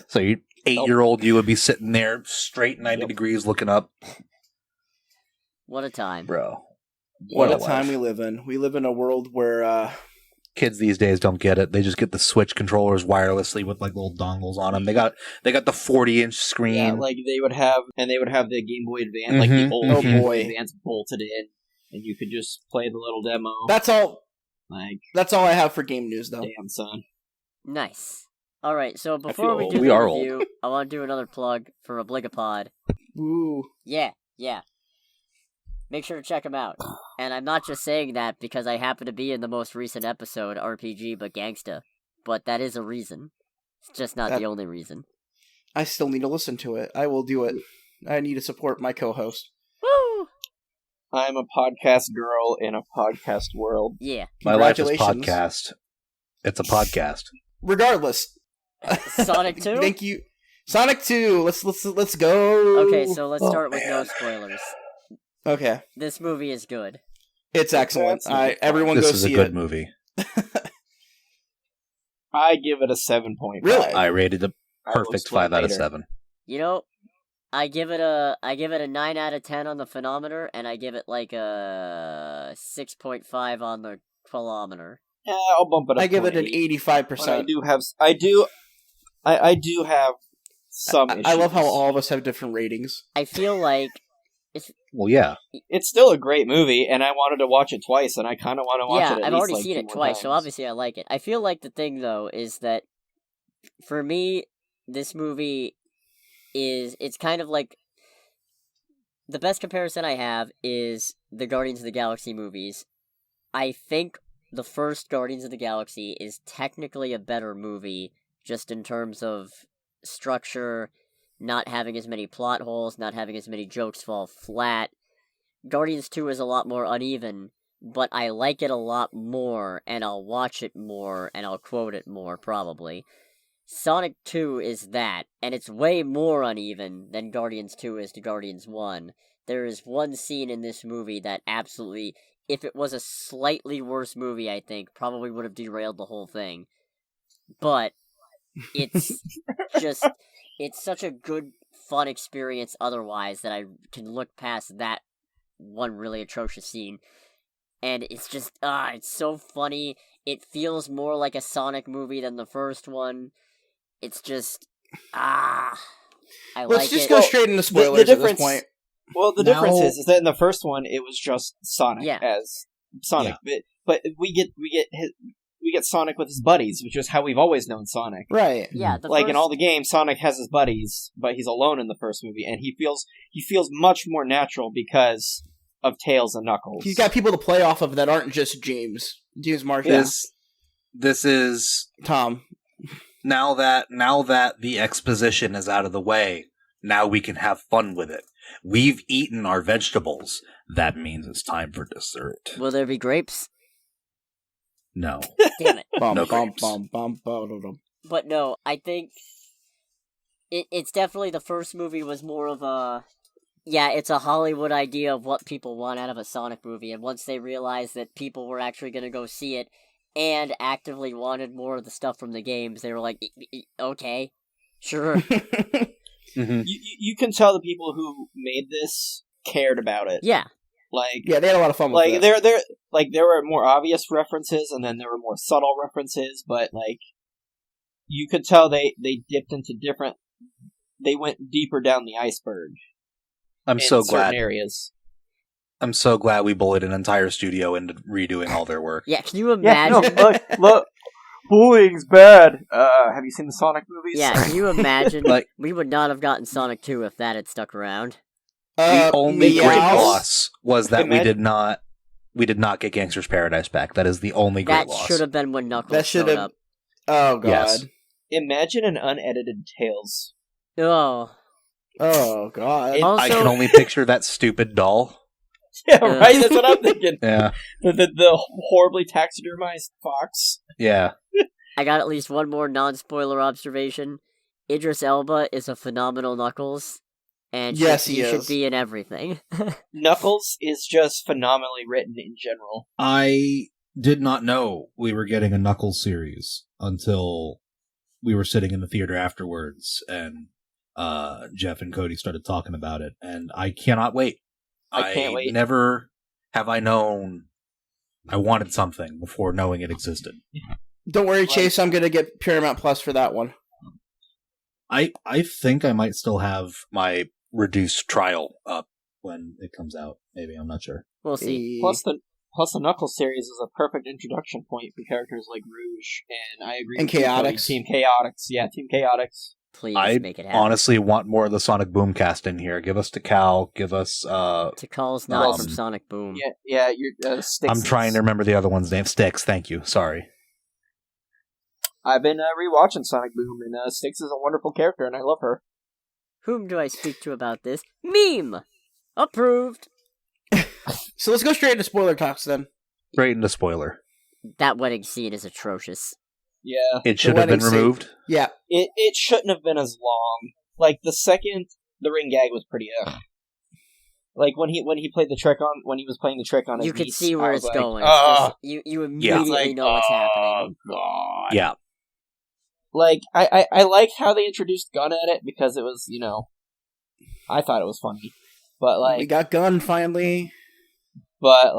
So 8-year-old you would be sitting there straight 90 degrees looking up. What a time, bro! What a time we live in. We live in a world where kids these days don't get it. They just get the Switch controllers wirelessly with little dongles on them. They got the 40-inch screen. Yeah, they would have the Game Boy Advance, the old Game Boy Advance bolted in, and you could just play the little demo. That's all. That's all I have for game news, though. Damn, son. Nice. All right, so before we do the review, I want to do another plug for OBLIGAPOD. Ooh. Yeah. Make sure to check them out. And I'm not just saying that because I happen to be in the most recent episode, RPG but Gangsta. But that is a reason. It's just not the only reason. I still need to listen to it. I will do it. I need to support my co-host. Woo! I'm a podcast girl in a podcast world. Yeah. My life is podcast. It's a podcast. Regardless. Sonic 2? Thank you. Sonic 2. Let's go. Okay, so let's start with no spoilers. Okay. This movie is good. It's excellent. Everyone go see it. This is a good movie. I give it a 7.5. Really? I rated a perfect 5 out of 7. You know, I give it a 9 out of 10 on the phenometer, and I give it a 6.5 on the kilometer. Yeah, I'll bump it up. I give it an 85%. I do have some issues. I love how all of us have different ratings. I feel like Well, yeah. It's still a great movie, and I wanted to watch it twice, and I kind of want to watch it at I've least, already like, seen 2 it more twice, so times. obviously I like it. I feel like the thing, though, is that for me, this movie it's kind of like, the best comparison I have is the Guardians of the Galaxy movies. I think the first Guardians of the Galaxy is technically a better movie, just in terms of structure, not having as many plot holes, not having as many jokes fall flat. Guardians 2 is a lot more uneven, but I like it a lot more, and I'll watch it more, and I'll quote it more, probably. Sonic 2 is that, and it's way more uneven than Guardians 2 is to Guardians 1. There is one scene in this movie that absolutely, if it was a slightly worse movie, I think, probably would have derailed the whole thing. But it's just, it's such a good, fun experience otherwise that I can look past that one really atrocious scene. And it's just, it's so funny. It feels more like a Sonic movie than the first one. It's just, I Let's like just it. go straight into spoilers at this point. Well, the difference is that in the first one, it was just Sonic as Sonic, but we get Sonic with his buddies, which is how we've always known Sonic. Right. Yeah, In all the games, Sonic has his buddies, but he's alone in the first movie, and he feels much more natural because of Tails and Knuckles. He's got people to play off of that aren't just James Marshall. This is Tom. Now that the exposition is out of the way, now we can have fun with it. We've eaten our vegetables. That means it's time for dessert. Will there be grapes? No. Damn it. No grapes. But no, I think it's definitely, the first movie was more of a, it's a Hollywood idea of what people want out of a Sonic movie, and once they realized that people were actually going to go see it and actively wanted more of the stuff from the games, they were like, okay, sure. Mm-hmm. You can tell the people who made this cared about it. Yeah. They had a lot of fun with it. There were more obvious references, and then there were more subtle references, but you could tell they dipped into different. They went deeper down the iceberg. I'm so glad. Certain areas. I'm so glad we bullied an entire studio into redoing all their work. Yeah, can you imagine? Look, bullying's bad. Have you seen the Sonic movies? Yeah, can you imagine? We would not have gotten Sonic 2 if that had stuck around. The only great Meows. loss was that we did not get Gangster's Paradise back. That is the only great loss. That should have been when Knuckles showed up. Oh, God. Yes. Imagine an unedited Tails. Oh. Oh, God. I can only picture that stupid doll. Yeah, right? That's what I'm thinking. Yeah. The horribly taxidermized fox. Yeah. I got at least one more non-spoiler observation. Idris Elba is a phenomenal Knuckles. And yes, he should be in everything. Knuckles is just phenomenally written in general. I did not know we were getting a Knuckles series until we were sitting in the theater afterwards, and Jeff and Cody started talking about it, and I cannot wait. I can't wait. Never have I known I wanted something before knowing it existed. Don't worry, Chase, I'm going to get Paramount Plus for that one. I think I might still have my reduced trial up when it comes out. Maybe, I'm not sure. We'll see. Plus the Knuckles series is a perfect introduction point for characters like Rouge, and I agree. And with Chaotix. Team Chaotix. Yeah, Team Chaotix. Please make it happen. Honestly want more of the Sonic Boom cast in here. Give us Tikal. Give us Tikal's not from Sonic Boom. Yeah. You're Styx. I'm trying to remember the other one's name. Styx. Thank you. Sorry. I've been rewatching Sonic Boom, and Styx is a wonderful character, and I love her. Whom do I speak to about this? Meme! Approved! So let's go straight into spoiler talks then. Straight into spoiler. That wedding scene is atrocious. Yeah. It should have been removed. Yeah. It shouldn't have been as long. The second the ring gag was pretty when he played the trick on when he was playing the trick on his you could niece, see where it's going. You immediately know what's happening. God. Yeah. I like how they introduced Gunn at it because it was, I thought it was funny. But we got Gunn finally. But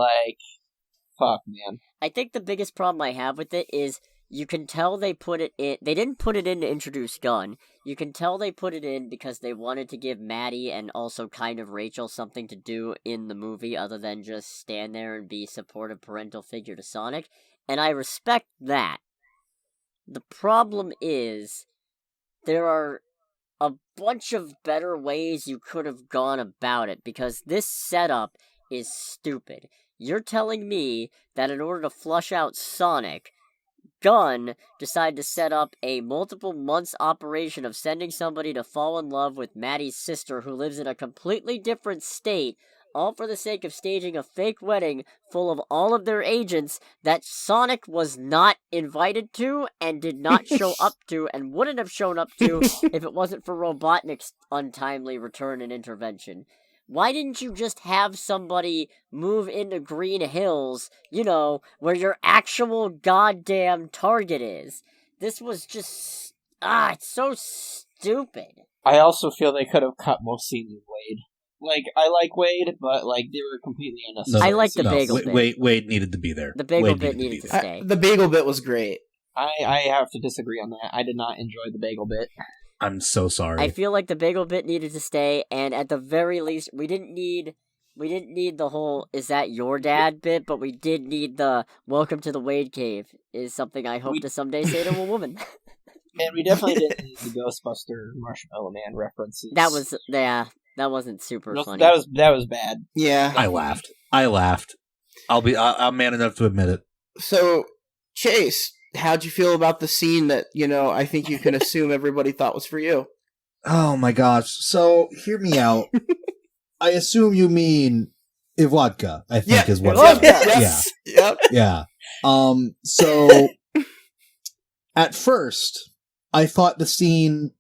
fuck, man. I think the biggest problem I have with it is You can tell they put it in. They didn't put it in to introduce Gunn. You can tell they put it in because they wanted to give Maddie and also kind of Rachel something to do in the movie other than just stand there and be supportive parental figure to Sonic. And I respect that. The problem is, there are a bunch of better ways you could have gone about it, because this setup is stupid. You're telling me that in order to flush out Sonic, Gunn decided to set up a multiple months operation of sending somebody to fall in love with Maddie's sister who lives in a completely different state, all for the sake of staging a fake wedding full of all of their agents that Sonic was not invited to and did not show up to and wouldn't have shown up to if it wasn't for Robotnik's untimely return and intervention. Why didn't you just have somebody move into Green Hills, where your actual goddamn target is? This was just... it's so stupid. I also feel they could have cut most scenes with Wade. Like, I like Wade, but, they were completely unnecessary. I like the bagel bit. Wade needed to be there. The bagel bit needed to stay. The bagel bit was great. I have to disagree on that. I did not enjoy the bagel bit. I'm so sorry. I feel like the bagel bit needed to stay, and at the very least, we didn't need the whole "is that your dad" bit, but we did need the "welcome to the Wade Cave" is something I hope to someday say to a woman. And we definitely didn't need the Ghostbuster Marshmallow Man references. That wasn't super funny. That was bad. Yeah. I laughed. I'm man enough to admit it. So, Chase, how'd you feel about the scene that, I think you can assume everybody thought was for you? Oh my gosh. So, hear me out. I assume you mean Ivodka, I think is what it is. Yes. Yeah. Yep. Yeah. So, at first, I thought the scene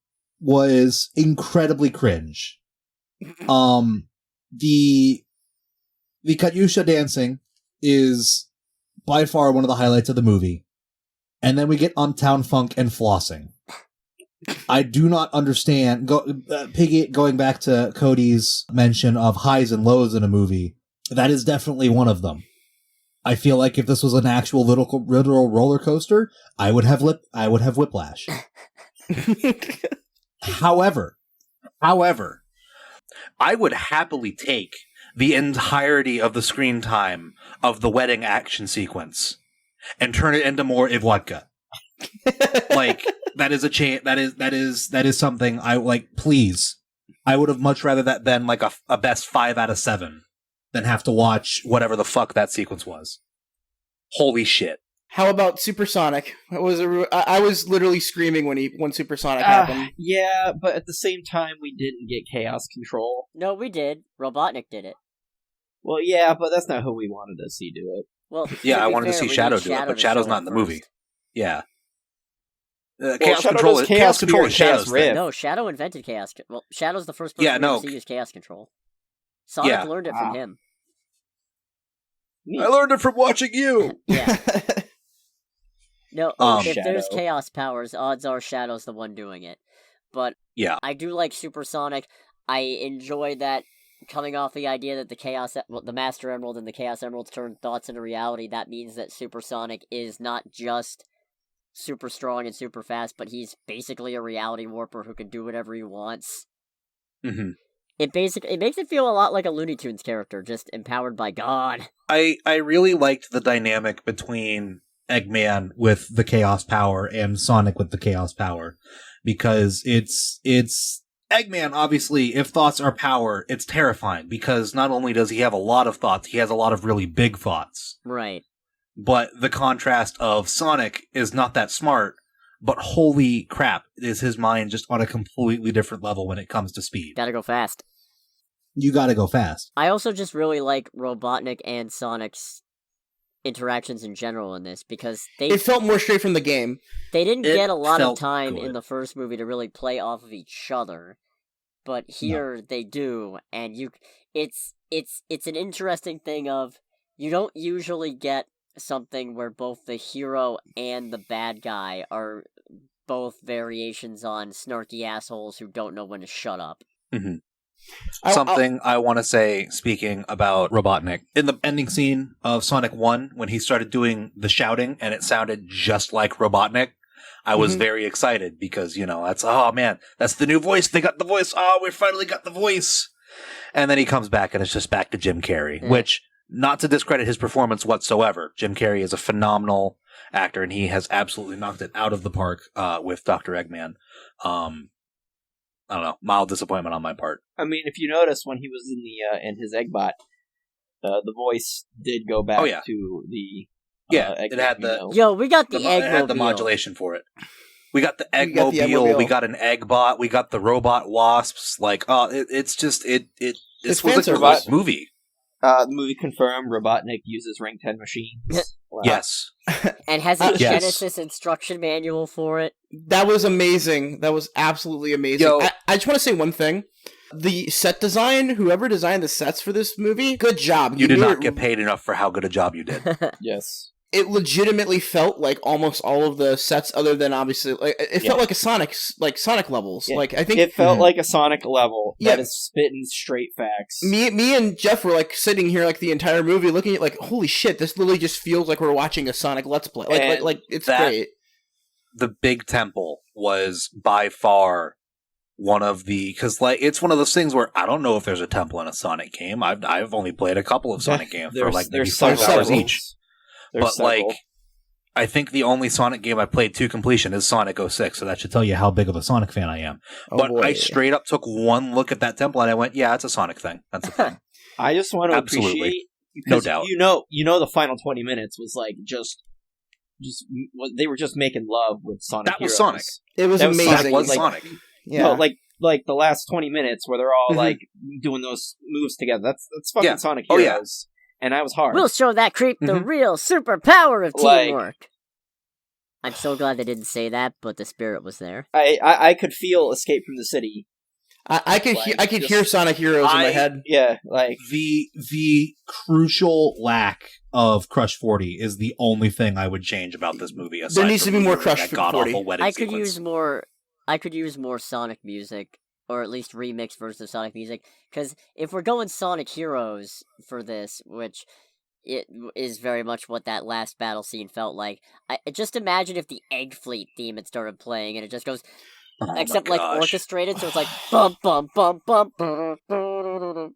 was incredibly cringe. The Katyusha dancing is by far one of the highlights of the movie. And then we get Uptown Funk and flossing. I do not understand. Going back to Cody's mention of highs and lows in a movie, that is definitely one of them. I feel like if this was an actual literal roller coaster, I would have whiplash. However, I would happily take the entirety of the screen time of the wedding action sequence and turn it into more Ivodka. That is that is something I like. Please, I would have much rather that than a best 5 out of 7 than have to watch whatever the fuck that sequence was. Holy shit! How about Supersonic? I was literally screaming when Supersonic happened. Yeah, but at the same time, we didn't get Chaos Control. No, we did. Robotnik did it. Well, yeah, but that's not who we wanted to see do it. Well, yeah, I wanted to see Shadow do it, but Shadow's not in the movie. Yeah. Chaos Control is Shadow's thing. No, Shadow invented Chaos. Well, Shadow's the first person to use Chaos Control. Sonic learned it from him. I learned it from watching you. Yeah. No, if there's Chaos powers, odds are Shadow's the one doing it. But yeah, I do like Supersonic. I enjoy that coming off the idea that the Master Emerald and the Chaos Emeralds turn thoughts into reality. That means that Supersonic is not just super strong and super fast, but he's basically a reality warper who can do whatever he wants. Mm-hmm. It makes it feel a lot like a Looney Tunes character, just empowered by God. I really liked the dynamic between Eggman with the Chaos power and Sonic with the Chaos power, because it's Eggman, obviously, if thoughts are power, it's terrifying, because not only does he have a lot of thoughts, he has a lot of really big thoughts. Right. But the contrast of Sonic is not that smart, but holy crap, is his mind just on a completely different level when it comes to speed. Gotta go fast. You gotta go fast. I also just really like Robotnik and Sonic's interactions in general in this, because it felt more straight from the game. They didn't get a lot of time in the first movie to really play off of each other, but here they do, and it's an interesting thing of, you don't usually get something where both the hero and the bad guy are both variations on snarky assholes who don't know when to shut up. Mm-hmm. Something I want to say, speaking about Robotnik, in the ending scene of Sonic 1, when he started doing the shouting and it sounded just like Robotnik, I was very excited because, that's the new voice. They got the voice. Oh, we finally got the voice. And then he comes back and it's just back to Jim Carrey, which, not to discredit his performance whatsoever, Jim Carrey is a phenomenal actor and he has absolutely knocked it out of the park with Dr. Eggman. I don't know, mild disappointment on my part. I mean, if you notice when he was in his Eggbot, the voice did go back to the it had the we got the Eggmobile. It had the modulation for it. We got the Eggmobile. We got an Eggbot. We got the robot wasps. It's was a great movie. The movie confirmed Robotnik uses Ring 10 machines. Wow. Yes. And has a Genesis instruction manual for it. That was amazing. That was absolutely amazing. I just want to say one thing. The set design, whoever designed the sets for this movie, good job. You did not get paid enough for how good a job you did. Yes. It legitimately felt like almost all of the sets, other than obviously, it felt like a Sonic levels. Yeah. I think it felt like a Sonic level that is spitting straight facts. Me and Jeff were sitting here the entire movie, looking at holy shit, this literally just feels like we're watching a Sonic Let's Play. It's great. The big temple was by far one of because it's one of those things where I don't know if there's a temple in a Sonic game. I've only played a couple of Sonic games for maybe 5 hours each. But I think the only Sonic game I played to completion is Sonic 06, so that should tell you how big of a Sonic fan I am. I straight up took one look at that temple and I went, yeah, it's a Sonic thing. That's a thing. I just want to appreciate, no doubt. You know, the final 20 minutes was just they were just making love with Sonic. That was Sonic. It was amazing. That was Sonic. Yeah. No, the last 20 minutes where they're all doing those moves together. That's fucking Sonic Heroes. And I was hard. We'll show that creep the real superpower of teamwork. I'm so glad they didn't say that, but the spirit was there. I could feel Escape from the City. I could hear Sonic Heroes in my head. Yeah, the crucial lack of Crush 40 is the only thing I would change about this movie. There needs to be more Crush 40. I could use more Sonic music. Or at least remixed versions of Sonic music, because if we're going Sonic Heroes for this, which it is very much what that last battle scene felt like, just imagine if the Egg Fleet theme had started playing, and it just goes, except orchestrated, so it's bum bum bum bum bum.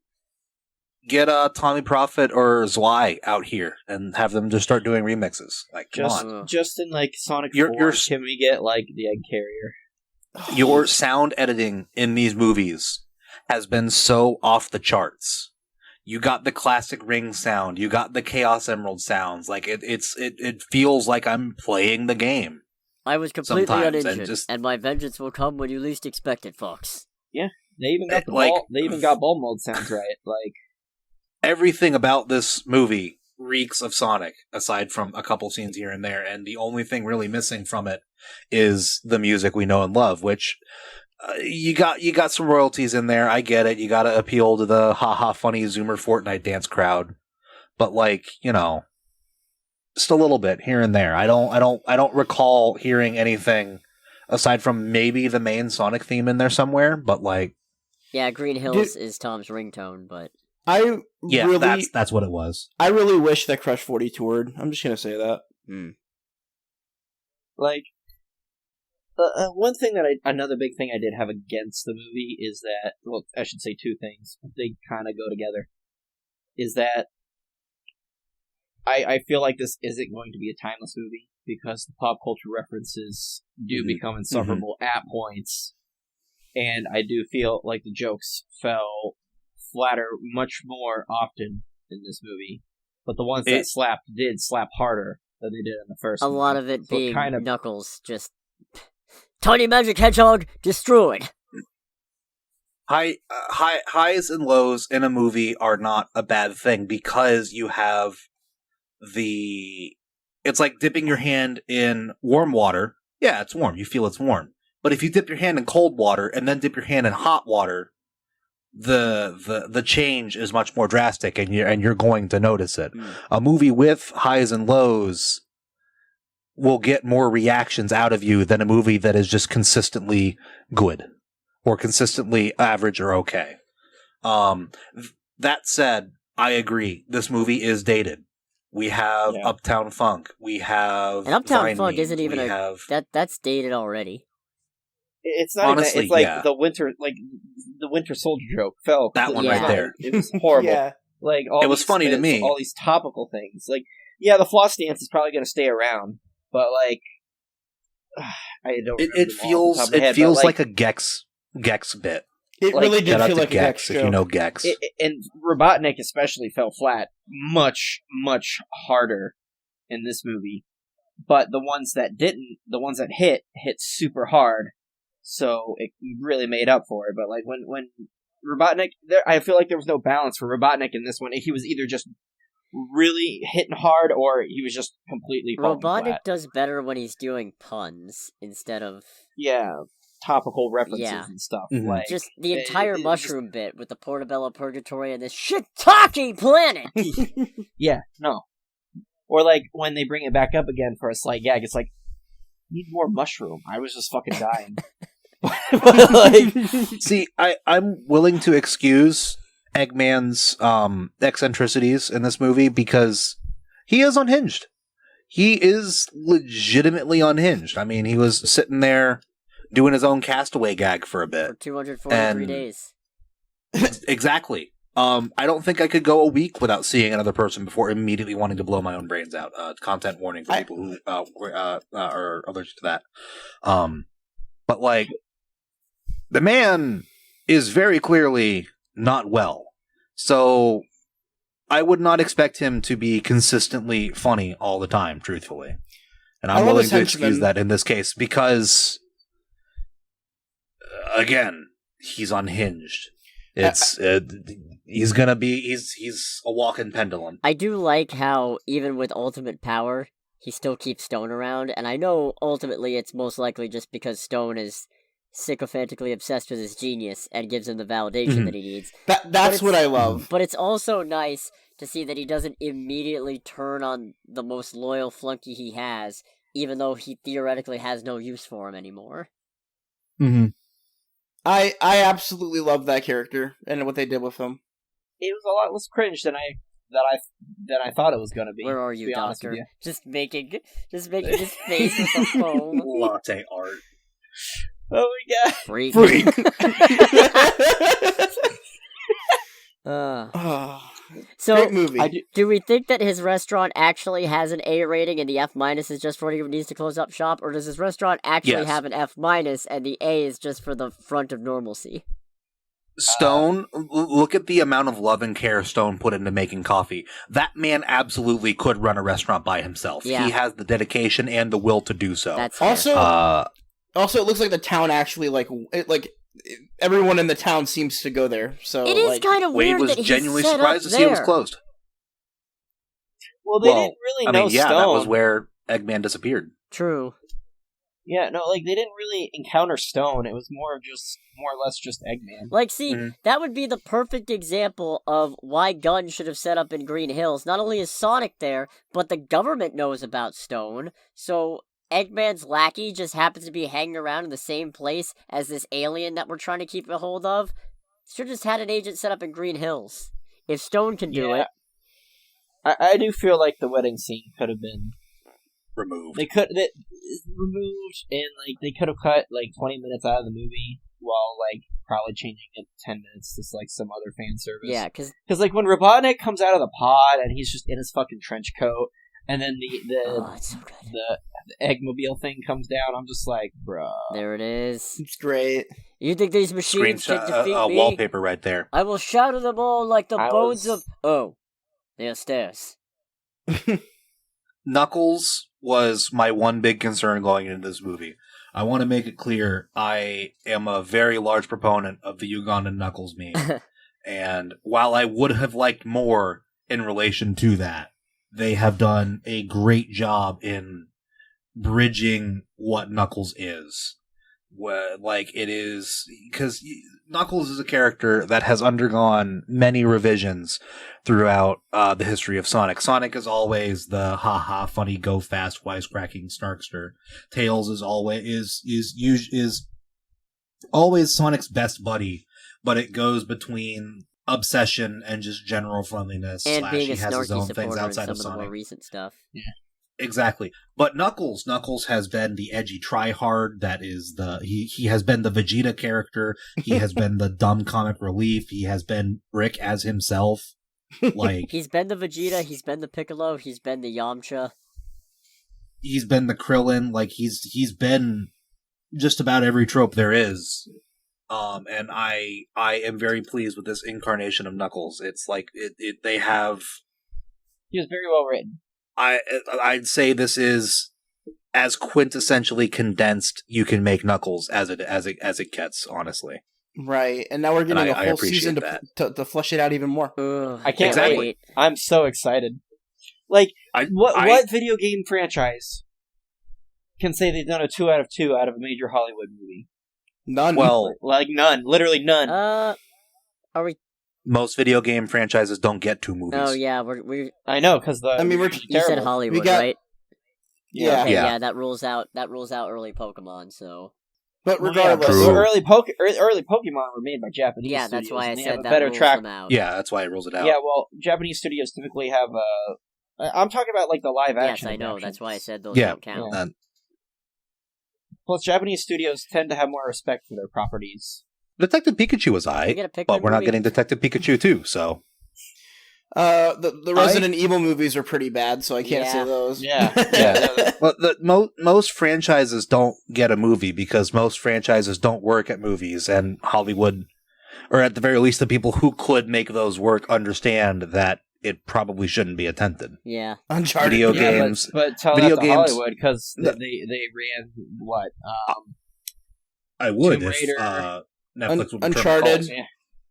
Get Tommy Prophet or Zwei out here and have them just start doing remixes. Come on. Just in Sonic 4, can we get the Egg Carrier? Your sound editing in these movies has been so off the charts. You got the classic Ring sound. You got the Chaos Emerald sounds. It feels like I'm playing the game. I was completely uninjured, and my vengeance will come when you least expect it, Fox. Yeah, they even got they even got ball mode sounds right. Everything about this movie reeks of Sonic, aside from a couple scenes here and there, and the only thing really missing from it is the music we know and love, which you got some royalties in there. I get it. You got to appeal to the haha funny Zoomer Fortnite dance crowd, but just a little bit here and there. I don't recall hearing anything aside from maybe the main Sonic theme in there somewhere, but yeah, Green Hills is Tom's ringtone, but that's what it was. I really wish that Crush 40 toured. I'm just gonna say that. Another big thing I did have against the movie is that, well, I should say two things. They kind of go together. Is that I feel like this isn't going to be a timeless movie because the pop culture references do become insufferable at points, and I do feel like the jokes fell flatter much more often in this movie, but the ones that slapped did slap harder than they did in the first movie. A lot of it being Knuckles just Tiny Magic Hedgehog destroyed. Highs and lows in a movie are not a bad thing because you have it's like dipping your hand in warm water. Yeah, it's warm. You feel it's warm. But if you dip your hand in cold water and then dip your hand in hot water, the change is much more drastic, and you're going to notice it. A movie with highs and lows will get more reactions out of you than a movie that is just consistently good or consistently average or okay. That said, I agree. This movie is dated. We have Uptown Funk. We have and Uptown Vine Funk Me. isn't even that's dated already. It's not Honestly, even, it's like the Winter Soldier joke fell. That one right there. It was horrible. Like it was funny to me. All these topical things. Like, yeah, the floss dance is probably going to stay around, but like, I don't. It feels like a Gex bit. It like, really did feel like a Gex joke. if you know Gex. And Robotnik especially fell flat much harder in this movie. But the ones that didn't, the ones that hit super hard, so it really made up for it. But like when Robotnik, I feel like there was no balance for Robotnik in this one. He was either just really hitting hard, or he was just completely falling Robotnik flat. does better when he's doing puns instead of topical references and stuff. Mm-hmm. Like just the entire mushroom bit with the Portobello Purgatory and this shit-talking planet. No. Or like when they bring it back up again for a slight gag, it's like, need more mushroom. I was just fucking dying. See, I'm willing to excuse Eggman's eccentricities in this movie because he is unhinged. He is legitimately unhinged. I mean, he was sitting there doing his own Castaway gag for a bit. For 243 days. Exactly. I don't think I could go a week without seeing another person before immediately wanting to blow my own brains out. Content warning for people who are allergic to that. But like, the man is very clearly not well. So I would not expect him to be consistently funny all the time, truthfully. And I'm willing to excuse that in this case because, again, he's unhinged. It's he's a walking pendulum. I do like how even with ultimate power, he still keeps Stone around, and I know ultimately it's most likely just because Stone is sycophantically obsessed with his genius and gives him the validation that he needs. That's what I love. But it's also nice to see that he doesn't immediately turn on the most loyal flunky he has, even though he theoretically has no use for him anymore. Mm-hmm. I absolutely love that character and what they did with him. It was a lot less cringe than I thought it was going to be. Where are you, Doctor? Just making his face with the phone. Latte art. Oh my god. Freak. So, great movie. Do we think that his restaurant actually has an A rating and the F- is just for when he needs to close up shop, or does his restaurant actually have an F- and the A is just for the front of normalcy? Stone, look at the amount of love and care Stone put into making coffee. That man absolutely could run a restaurant by himself. Yeah. He has the dedication and the will to do so. That's also, it looks like the town actually everyone in the town seems to go there. So it is kind of weird. Wade was genuinely surprised to see it was closed. Well, they didn't really know Stone. That was where Eggman disappeared. True. Yeah, no, they didn't really encounter Stone. It was more or less just Eggman. That would be the perfect example of why Gunn should have set up in Green Hills. Not only is Sonic there, but the government knows about Stone, so Eggman's lackey just happens to be hanging around in the same place as this alien that we're trying to keep a hold of. Should have just had an agent set up in Green Hills. If Stone can do it. I do feel like the wedding scene could have been removed. Removed, and they could have cut 20 minutes out of the movie while probably changing it 10 minutes to some other fan service. Yeah, because when Robotnik comes out of the pod and he's just in his fucking trench coat, and then the Eggmobile thing comes down, I'm just like, bruh. There it is. It's great. You think these machines can defeat me? Wallpaper right there. I will shatter them all like the bones of... Oh, they are stairs. Knuckles was my one big concern going into this movie. I want to make it clear, I am a very large proponent of the Ugandan Knuckles meme. And while I would have liked more in relation to that, they have done a great job in bridging what Knuckles is. It is, because Knuckles is a character that has undergone many revisions throughout the history of Sonic. Sonic is always the ha-ha, funny, go fast, wisecracking snarkster. Tails is always Sonic's best buddy, but it goes between obsession and just general friendliness. And slash being he a has his snarky own things supporter in outside some of of the more Sonic. recent stuff. Yeah. Exactly. But Knuckles has been the edgy tryhard. That is he has been the Vegeta character. He has been the dumb comic relief. He has been Rick as himself. Like He's been the Vegeta, he's been the Piccolo, he's been the Yamcha. He's been the Krillin. Like he's been just about every trope there is. And I am very pleased with this incarnation of Knuckles. It's like they have. He was very well written. I'd say this is as quintessentially condensed you can make Knuckles as it gets, honestly. Right, and now we're getting a whole appreciate season to flesh it out even more. I can't wait. I'm so excited. Like, what video game franchise can say they've done a 2 out of 2 out of a major Hollywood movie? None. Well, like none. Literally none. Are we? Most video game franchises don't get 2 movies. Oh yeah, we. I know because you said Hollywood, right? Yeah. Okay, yeah, that rules out early Pokemon. So, but regardless, early Pokemon were made by Japanese. Yeah, that's studios, why I and they said have a that better rules track. them out. Yeah, that's why it rules it out. Yeah, well, Japanese studios typically have I'm talking about like the live action. Yes, I know. adaptations. That's why I said those don't count. Yeah. Plus, Japanese studios tend to have more respect for their properties. Detective Pikachu was We aight, get a Pikmin but we're not movie? getting Detective Pikachu 2, so... the Resident Evil movies are pretty bad, so I can't say those. Yeah. Well, most franchises don't get a movie because most franchises don't work at movies, and Hollywood, or at the very least the people who could make those work, understand that it probably shouldn't be attempted. Yeah. Uncharted Video games. But tell video that to games- Hollywood because they ran what? I would Tomb if Raider. Netflix would return Uncharted. calls.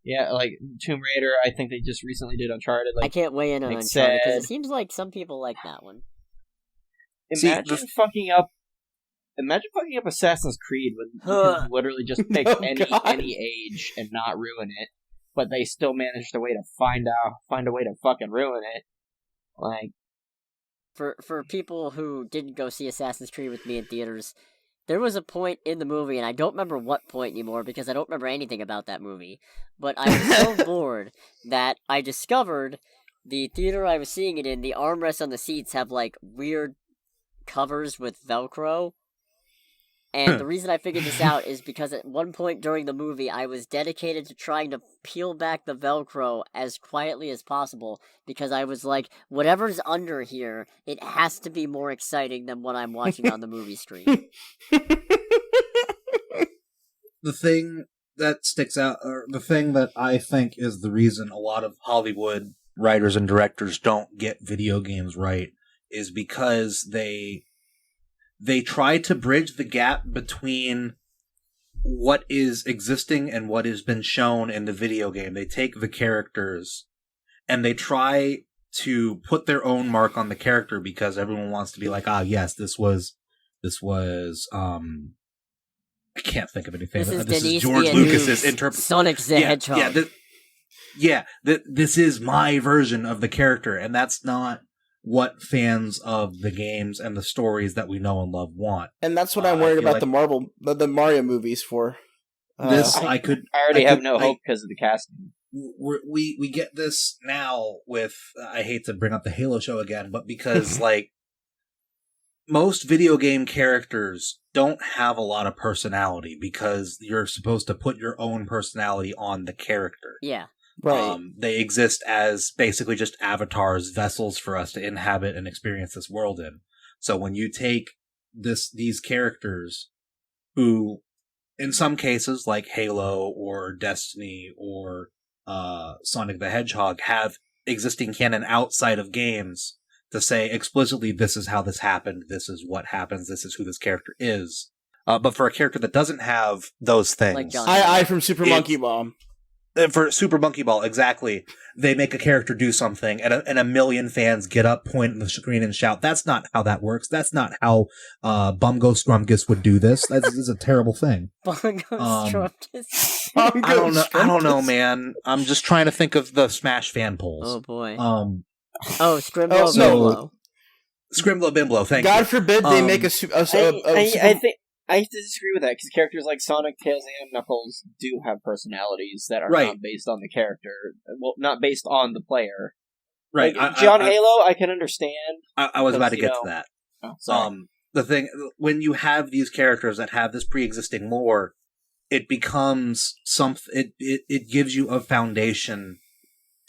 Yeah, like Tomb Raider. I think they just recently did Uncharted. I Like, can't weigh in on like Uncharted because said- it seems like some people like that one. imagine fucking up. Imagine fucking up Assassin's Creed when you Huh. can literally just pick Oh, any God. age and not ruin it, but they still managed a way to find a way to fucking ruin it. Like, For people who didn't go see Assassin's Creed with me in theaters, there was a point in the movie, and I don't remember what point anymore because I don't remember anything about that movie, but I was so bored that I discovered the theater I was seeing it in, the armrests on the seats have like weird covers with Velcro. And the reason I figured this out is because at one point during the movie, I was dedicated to trying to peel back the Velcro as quietly as possible, because I was like, whatever's under here, it has to be more exciting than what I'm watching on the movie screen. The thing that sticks out, or the thing that I think is the reason a lot of Hollywood writers and directors don't get video games right, is because they try to bridge the gap between what is existing and what has been shown in the video game. They take the characters and they try to put their own mark on the character because everyone wants to be like, yes, this was I can't think of anything. This is George Lucas's interpretation. Sonic the Hedgehog. This is my version of the character, and that's not what fans of the games and the stories that we know and love want. And that's what I'm worried about the Mario movies for. I already have no hope because of the casting. We get this now with, I hate to bring up the Halo show again, but because like most video game characters don't have a lot of personality because you're supposed to put your own personality on the character. Yeah. Right. They exist as basically just avatars, vessels for us to inhabit and experience this world in. So when you take these characters who, in some cases, like Halo or Destiny or Sonic the Hedgehog, have existing canon outside of games to say explicitly, this is how this happened, this is what happens, this is who this character is. But for a character that doesn't have those things... Like John. I from Super Monkey Ball. For Super Monkey Ball, exactly. They make a character do something, and a million fans get up, point at the screen, and shout, that's not how that works. That's not how Bumgo Strumgus would do this. This is a terrible thing. Bongo Strumkus. I don't know, man. I'm just trying to think of the Smash fan polls. Oh, boy. Scrimbo Bimbo. Scrimblow Bimblow, thank you. God forbid they make I I disagree with that, because characters like Sonic, Tails, and Knuckles do have personalities that are Right. not based on the character. Well, not based on the player. Right. Like, John Halo, I can understand. I was about to because, get to that. Oh, sorry. The thing, when you have these characters that have this pre-existing lore, it becomes something. It gives you a foundation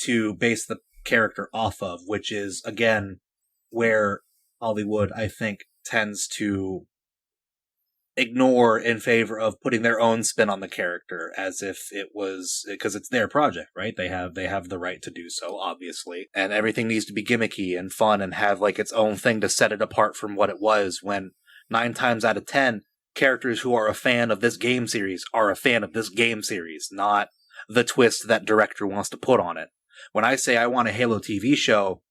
to base the character off of, which is again where Hollywood, I think, tends to ignore in favor of putting their own spin on the character, as if it was because it's their project, right? They have the right to do so, obviously, and everything needs to be gimmicky and fun and have like its own thing to set it apart from what it was. When 9 times out of 10, characters who are a fan of this game series are a fan of this game series, not the twist that director wants to put on it. When I say I want a Halo TV show,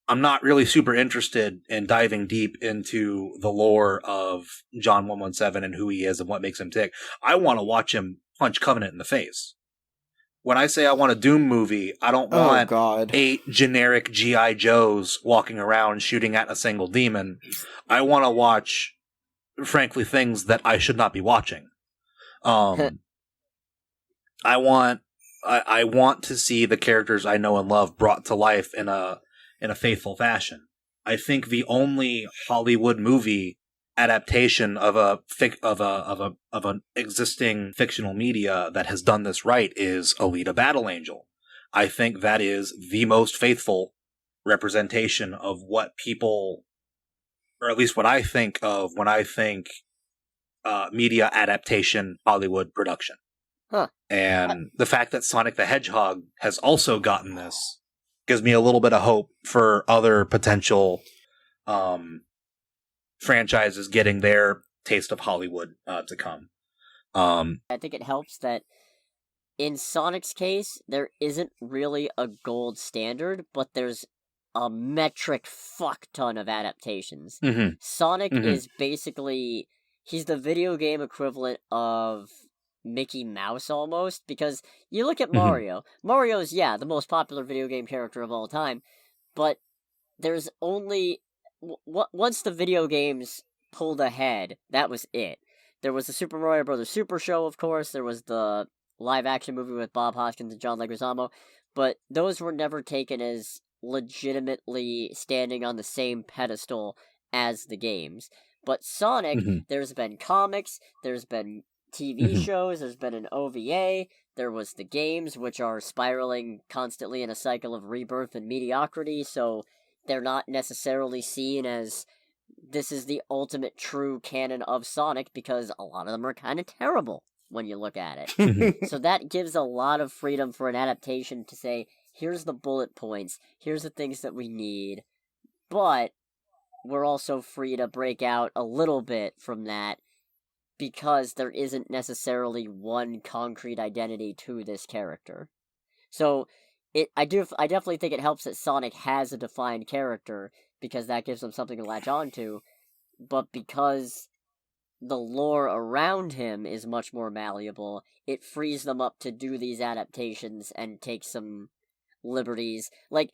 I'm not really super interested in diving deep into the lore of John 117 and who he is and what makes him tick. I want to watch him punch Covenant in the face. When I say I want a Doom movie, I don't want 8 generic G.I. Joes walking around shooting at a single demon. I want to watch, frankly, things that I should not be watching. I want to see the characters I know and love brought to life in a faithful fashion. I think the only Hollywood movie adaptation of an existing fictional media that has done this right is Alita Battle Angel. I think that is the most faithful representation of what people, or at least what I think of when I think media adaptation Hollywood production. Huh. And the fact that Sonic the Hedgehog has also gotten this gives me a little bit of hope for other potential franchises getting their taste of Hollywood to come. I think it helps that in Sonic's case, there isn't really a gold standard, but there's a metric fuck ton of adaptations. Mm-hmm. Sonic is basically, he's the video game equivalent of Mickey Mouse almost, because you look at Mario. Mario's, the most popular video game character of all time, but there's only... once the video games pulled ahead, that was it. There was the Super Mario Bros. Super Show, of course, there was the live-action movie with Bob Hoskins and John Leguizamo, but those were never taken as legitimately standing on the same pedestal as the games. But Sonic, there's been comics, there's been TV shows, there's been an OVA, there was the games, which are spiraling constantly in a cycle of rebirth and mediocrity, so they're not necessarily seen as this is the ultimate true canon of Sonic, because a lot of them are kind of terrible when you look at it. So that gives a lot of freedom for an adaptation to say, here's the bullet points, here's the things that we need, but we're also free to break out a little bit from that, because there isn't necessarily one concrete identity to this character. So I definitely think it helps that Sonic has a defined character, because that gives them something to latch on to, but because the lore around him is much more malleable, it frees them up to do these adaptations and take some liberties. Like,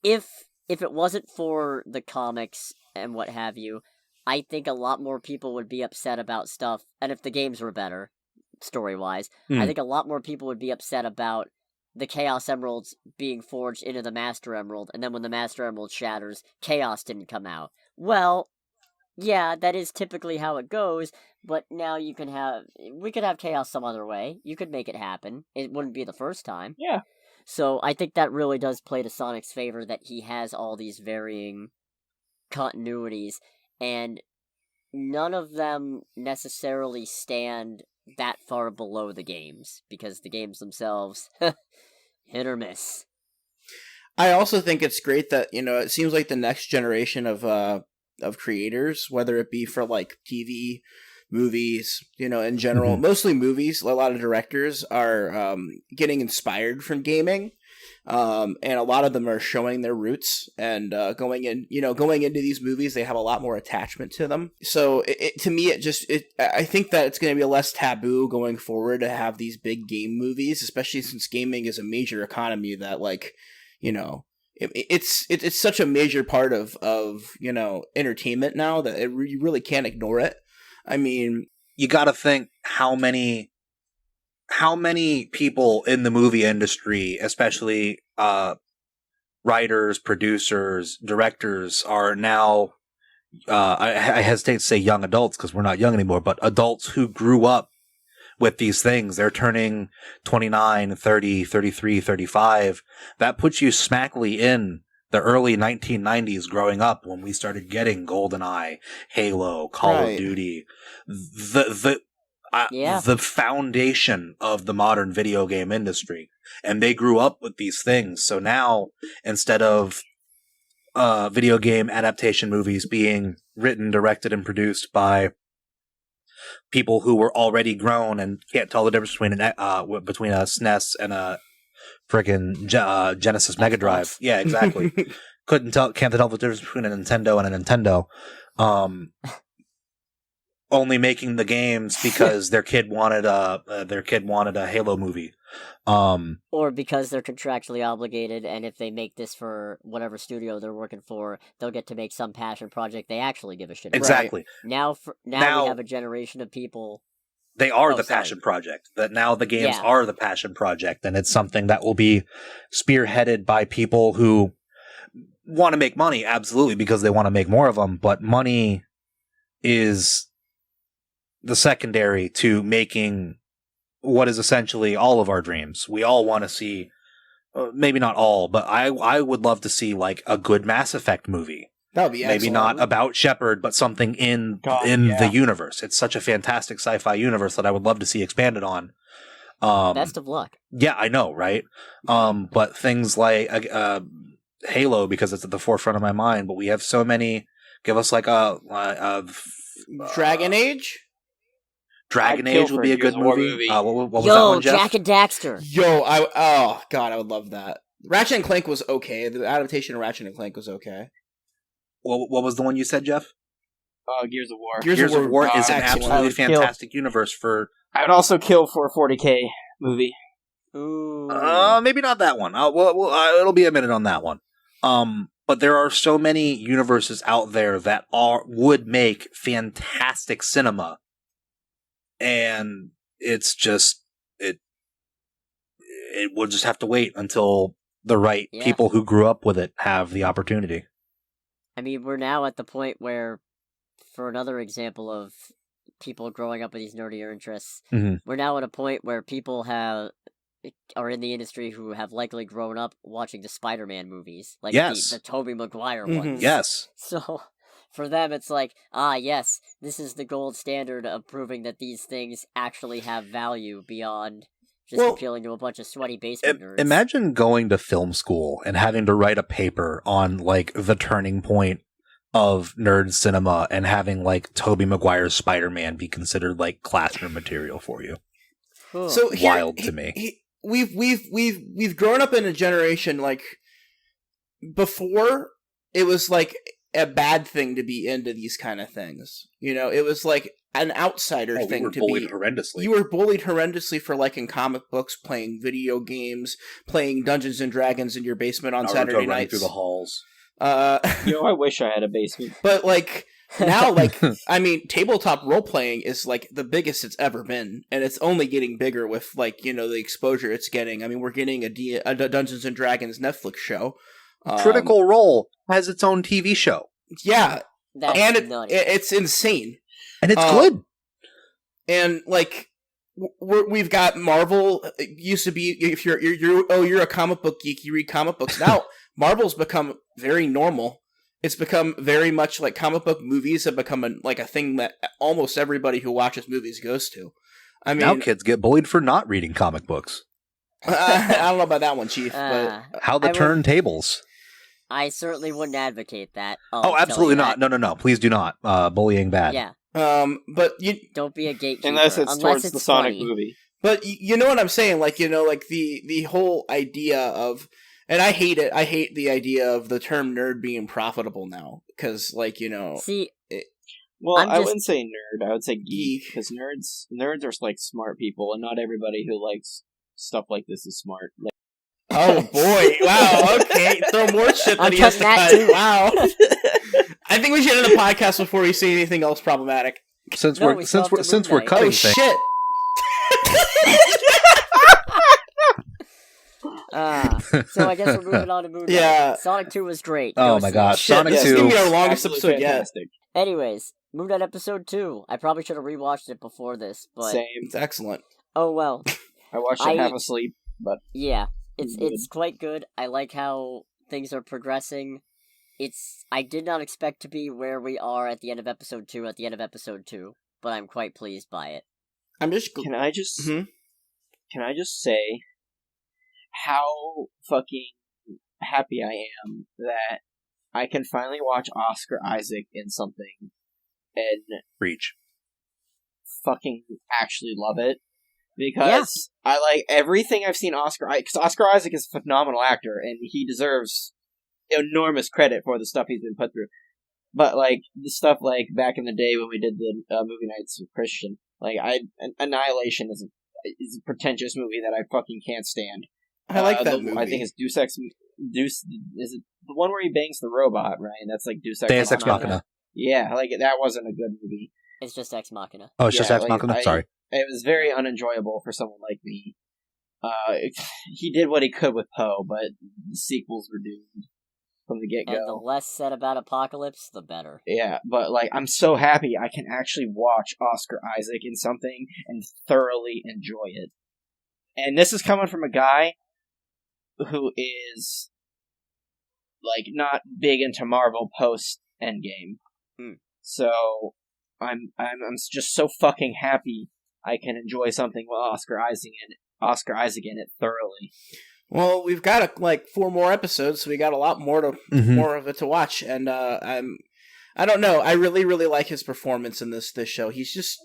if it wasn't for the comics and what have you, I think a lot more people would be upset about stuff, and if the games were better, story-wise, I think a lot more people would be upset about the Chaos Emeralds being forged into the Master Emerald, and then when the Master Emerald shatters, Chaos didn't come out. Well, yeah, that is typically how it goes, but now we could have Chaos some other way. You could make it happen. It wouldn't be the first time. Yeah. So I think that really does play to Sonic's favor, that he has all these varying continuities, and none of them necessarily stand that far below the games, because the games themselves, hit or miss. I also think it's great that, it seems like the next generation of creators, whether it be for like TV, movies, in general, mostly movies, a lot of directors are getting inspired from gaming. And a lot of them are showing their roots and going into these movies, they have a lot more attachment to them. So to me, I think that it's going to be less taboo going forward to have these big game movies, especially since gaming is a major economy that, like, it's such a major part of entertainment now that you really can't ignore it. I mean, you got to think how many people in the movie industry, especially writers, producers, directors, are now, I hesitate to say young adults because we're not young anymore, but adults who grew up with these things. They're turning 29, 30, 33, 35. That puts you smackly in the early 1990s growing up when we started getting GoldenEye, Halo, Call of Duty. The foundation of the modern video game industry. And they grew up with these things. So now, instead of video game adaptation movies being written, directed, and produced by people who were already grown and can't tell the difference between a SNES and a friggin' Genesis Mega Drive. Yeah, exactly. Can't tell the difference between a Nintendo and a Nintendo. Only making the games because their kid wanted a Halo movie. Or because they're contractually obligated, and if they make this for whatever studio they're working for, they'll get to make some passion project they actually give a shit about. Exactly. Now we have a generation of people. They are the passion project. That now the games are the passion project, and it's something that will be spearheaded by people who want to make money, absolutely, because they want to make more of them. But money is the secondary to making what is essentially all of our dreams. We all want to see, maybe not all, but I would love to see like a good Mass Effect movie. That would be excellent. Maybe not about Shepard, but something in the universe. It's such a fantastic sci-fi universe that I would love to see expanded on. Best of luck. Yeah, I know, right? But things like Halo, because it's at the forefront of my mind, but we have so many. Give us like a Dragon Age? Dragon Age would be a good movie. What was that Yo, one, Jeff? Jack and Daxter. Yo, oh god, I would love that. Ratchet and Clank was okay. The adaptation of Ratchet and Clank was okay. What was the one you said, Jeff? Gears of War. Gears of War is an excellent. absolutely fantastic universe for... I would also kill for a 40K movie. Ooh. Maybe not that one. It'll be a minute on that one. But there are so many universes out there that would make fantastic cinema. And it's just... It will just have to wait until the right people who grew up with it have the opportunity. I mean, we're now at the point where, for another example of people growing up with these nerdier interests, we're now at a point where people are in the industry who have likely grown up watching the Spider-Man movies, like the Tobey Maguire ones. Yes. So, for them, it's like, yes, this is the gold standard of proving that these things actually have value beyond just appealing to a bunch of sweaty basement nerds. Imagine going to film school and having to write a paper on, like, the turning point of nerd cinema and having, like, Tobey Maguire's Spider-Man be considered, like, classroom material for you. So wild to me. We've grown up in a generation, like, before it was, like, a bad thing to be into these kind of things. You know, it was, like, an outsider thing to be. Horrendously. You were bullied horrendously for liking comic books, playing video games, playing Dungeons and Dragons in your basement on Saturday nights. Through the halls. I wish I had a basement. But like now, like I mean, tabletop role playing is like the biggest it's ever been, and it's only getting bigger with like the exposure it's getting. I mean, we're getting a Dungeons and Dragons Netflix show. Critical Role has its own TV show. Yeah, That's it's insane. And it's good. And like we've got Marvel. It used to be if you're a comic book geek, you read comic books. Now Marvel's become very normal. It's become very much like comic book movies have become a thing that almost everybody who watches movies goes to. I mean, now kids get bullied for not reading comic books. I don't know about that one, Chief. But how the turntables. I certainly wouldn't advocate that. Oh, absolutely not. No. Please do not. Bullying bad. Yeah. But you don't be a gatekeeper unless it's towards the Sonic movie. But you know what I'm saying? Like like the whole idea of, and I hate it. I hate the idea of the term nerd being profitable now because See. I wouldn't say nerd. I would say geek because nerds are like smart people, and not everybody who likes stuff like this is smart. Like, oh boy! Wow. Okay, throw more shit that he has to cut. Wow. I think we should end the podcast before we say anything else problematic. Since No, we're we still have to since Moon we're Knight. cutting Oh things, shit! So I guess we're moving on to Moon Knight. Yeah. Sonic 2 was great. Oh Go my see gosh, it. Shit, Sonic this 2. is gonna be our longest Absolutely episode yet. fantastic. Anyways, Moon Knight episode 2. I probably should have rewatched it before this, but Same. It's excellent. oh well. I watched it half asleep, but Yeah, it's Good. it's quite good. I like how things are progressing. I did not expect to be where we are at the end of episode 2 at the end of episode 2, but I'm quite pleased by it. I'm just. can I just Mhm. can I just say how fucking happy I am that I can finally watch Oscar Isaac in something and Reach. fucking actually love it. Because I like everything I've seen because Oscar Isaac is a phenomenal actor and he deserves enormous credit for the stuff he's been put through. But like the stuff like back in the day when we did the movie nights with Christian, like Annihilation is a pretentious movie that I fucking can't stand. I like that movie. I think it's Deus Ex. Is it the one where he bangs the robot? Right, that's like Deus Ex. Deus Ex Machina. Yeah, like that wasn't a good movie. It's just Ex Machina. Oh, it's just Yeah, Ex like, Machina? Sorry. It was very unenjoyable for someone like me. He did what he could with Poe, but the sequels were doomed from the get And the go. less said about Apocalypse, the better. Yeah, but like I'm so happy I can actually watch Oscar Isaac in something and thoroughly enjoy it. And this is coming from a guy who is like not big into Marvel post Endgame. So I'm just so fucking happy I can enjoy something with Oscar Isaac in it thoroughly. Well, we've got like 4 more episodes, so we got a lot more more of it to watch, and I don't know. I really, really like his performance in this show. He's just,